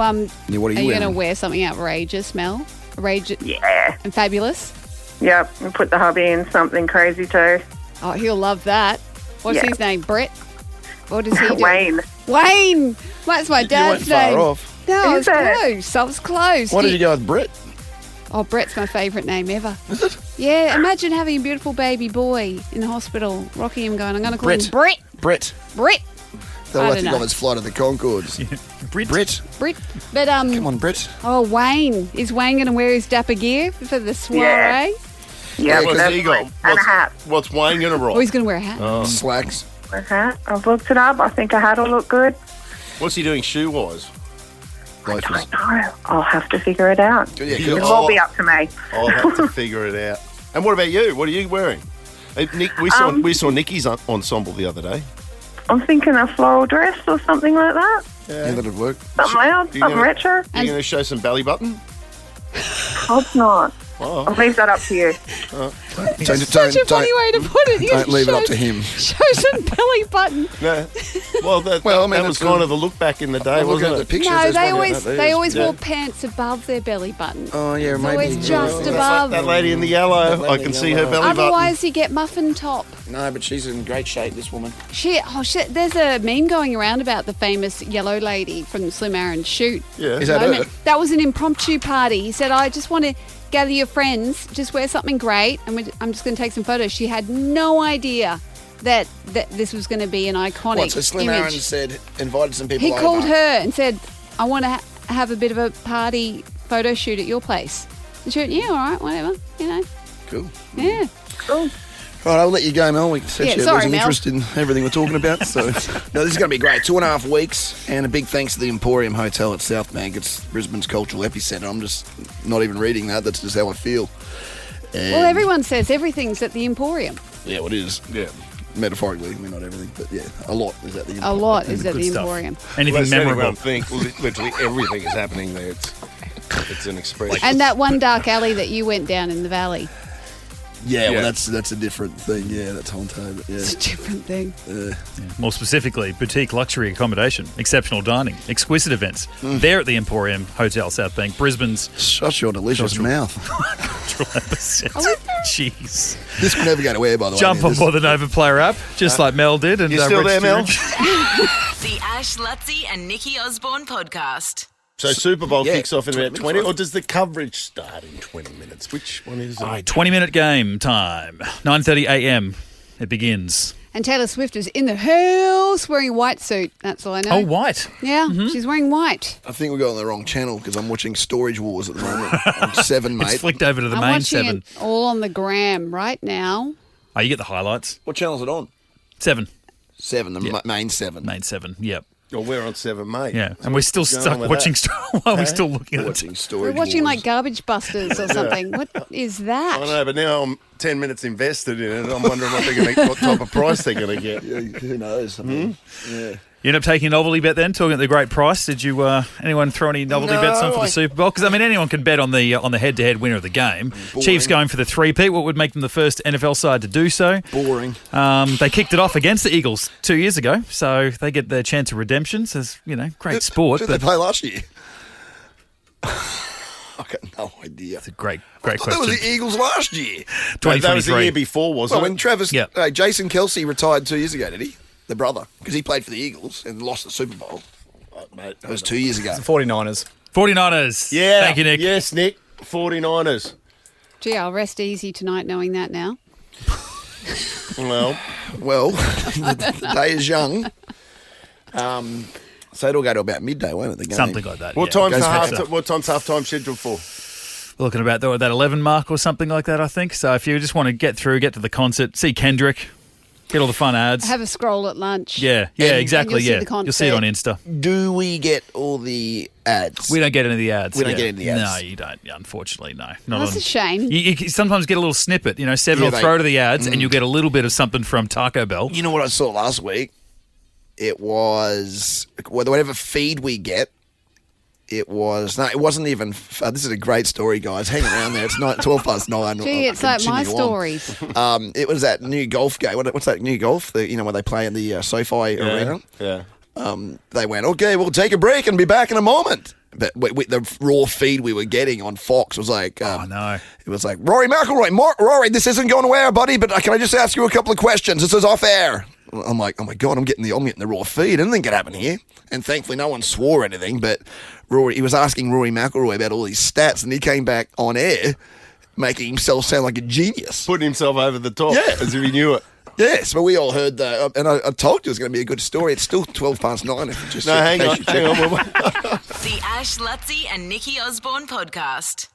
Yeah, what are you wearing? wear something outrageous, Mel? Outrageous Yeah. and fabulous? Yep. And put the hubby in something crazy too. Oh, he'll love that. What's Yeah. his name? Brett? What does he do? Wayne. Wayne! That's my dad's you weren't name. far off. No, I was Is it? close. I was close. Why did you go with Brett? Oh, Brett's my favourite name ever. Is it? Yeah, imagine having a beautiful baby boy in the hospital, rocking him going, I'm going to call him Brett. Brett. Brett. They'll I let don't think know. of as Flight of the Conchords. Brit. Brit. But Come on, Brit. Oh, Wayne. Is Wayne going to wear his dapper gear for the soiree? Yeah, what's that's he got? right. And a hat. What's Wayne going to rock? Oh, he's going to wear a hat. Oh. Slacks. A hat. I've looked it up. I think a hat will look good. What's he doing shoe-wise? I don't know. I'll have to figure it out. Yeah, It will be up to me. I'll have to figure it out. And what about you? What are you wearing? Nick, we saw Nikki's ensemble the other day. I'm thinking a floral dress or something like that. Yeah, that'd work. Something loud, something retro. Are you going to show some belly button? Hope not. Oh. I'll leave that up to you. Such a funny way to put it. Don't leave it up to him. Show some belly button. No. Well, that was kind of the look back in the day, wasn't it? No, they always wore pants above their belly button. Oh, yeah, It's maybe. always just above. That lady in the yellow, I can see her belly button. Otherwise, you get muffin top. No, but she's in great shape, this woman. Shit, there's a meme going around about the famous yellow lady from Slim Aaron's shoot. Yeah. Is that her? That was an impromptu party. He said, I just want to gather your friends, just wear something great, and I'm just going to take some photos. She had no idea that this was going to be an iconic What, so Slim image. Aaron said, invited some people He over. called her and said, I want to have a bit of a party photo shoot at your place. And she went, yeah, all right, whatever, Cool. Yeah. Cool. Right, I'll let you go, Mel. We said you sorry, losing Mel. interest in everything we're talking about. So, no, this is going to be great. 2.5 weeks, and a big thanks to the Emporium Hotel at South Bank. It's Brisbane's cultural epicentre. I'm just not even reading that. That's just how I feel. And Well, everyone says everything's at the Emporium. Yeah, well, it is. Yeah. Metaphorically, I mean, not everything, but yeah, a lot is at the A Emporium. lot is at the Good stuff. Emporium. Anything Lest anyone memorable? think literally everything is happening there. It's an expression. And that one dark alley that you went down in the valley. Yeah, Yeah. well, that's a different thing. Yeah, that's Honto. But yeah. It's a different thing. More specifically, boutique luxury accommodation, exceptional dining, exquisite events. They're at the Emporium Hotel South Bank, Brisbane's Shut your delicious mouth. cultural epicenter. Jeez. This will never go to air, by the way. Jump man. on board the Nova Player app, just like Mel did. And You still there, Mel? The Ash, Luttsy and Nikki Osborne podcast. So Super Bowl Yeah, kicks off in 20 about minutes, 20, right? or does the coverage start in 20 minutes? Which one is it? 20-minute game time, 9:30 a.m. It begins. And Taylor Swift is in the house wearing a white suit. That's all I know. Oh, white. Yeah, she's wearing white. I think we're going on the wrong channel because I'm watching Storage Wars at the moment. I'm 7, It's mate. flicked over to the I'm main watching 7. it all on the gram right now. Oh, you get the highlights. What channel's it on? 7. 7, the Yeah. main 7. Main 7, yep. Well, we're on 7, mate. Yeah, and we're still what's going stuck on with watching that? while we're still looking at it. Watching Storage We're watching Wars. like Garbage Busters or something. What is that? I know, but now I'm 10 minutes invested in it. I'm wondering what type of price they're going to get. Yeah, who knows? I mean, yeah. You end up taking a novelty bet then, talking at the great price. Did you anyone throw any novelty bets on for the Super Bowl? Because I mean, anyone can bet on the head-to-head winner of the game. Boring. Chiefs going for the three-peat. What would make them the first NFL side to do so? Boring. They kicked it off against the Eagles 2 years ago, so they get their chance of redemption. So it's, great sport. Who did But they play last year? I got no idea. it's a great That question. was the Eagles last year. That was the 2023. year before, wasn't Well, it? when Travis, Yeah. Jason Kelsey retired 2 years ago, did he? The brother, because he played for the Eagles and lost the Super Bowl. Mate, That was 2 years ago. The 49ers. 49ers. Yeah. Thank you, Nick. Yes, Nick. 49ers. Gee, I'll rest easy tonight knowing that now. Well, the day is young. So it'll go to about midday, won't it? The game. Something like that. What yeah. time's halftime scheduled for? Looking about that 11 mark or something like that, I think. So if you just want to get to the concert, see Kendrick, get all the fun ads. Have a scroll at lunch. Yeah, exactly. and you'll see Yeah, the concert. you'll see it on Insta. Do we get all the ads? We don't get any of the ads. We don't yeah. get any of the ads. No, you don't. Yeah, unfortunately, no. Well, that's a shame. You sometimes get a little snippet. Seven Yeah, will throw to the ads, and you'll get a little bit of something from Taco Bell. You know what I saw last week? It was whatever feed we get. It wasn't even. This is a great story, guys. Hang around there. It's 12:09. Gee, it's like my stories. It was that new golf game. What's that new golf? Where they play in the SoFi Arena. Yeah. They went, okay, we'll take a break and be back in a moment. But the raw feed we were getting on Fox was like, Oh, no. it was like, Rory McIlroy, Rory, this isn't going anywhere, buddy, but can I just ask you a couple of questions? This is off air. I'm like, oh my God, I'm getting the raw feed. Anything could happen here. And thankfully no one swore anything, but he was asking Rory McIlroy about all these stats, and he came back on air making himself sound like a genius. Putting himself over the top Yeah. as if he knew it. Yes, but we all heard that, and I told you it was going to be a good story. It's still 9:12. If you just No, hang on. The Ash, Luttsy and Nikki Osborne podcast.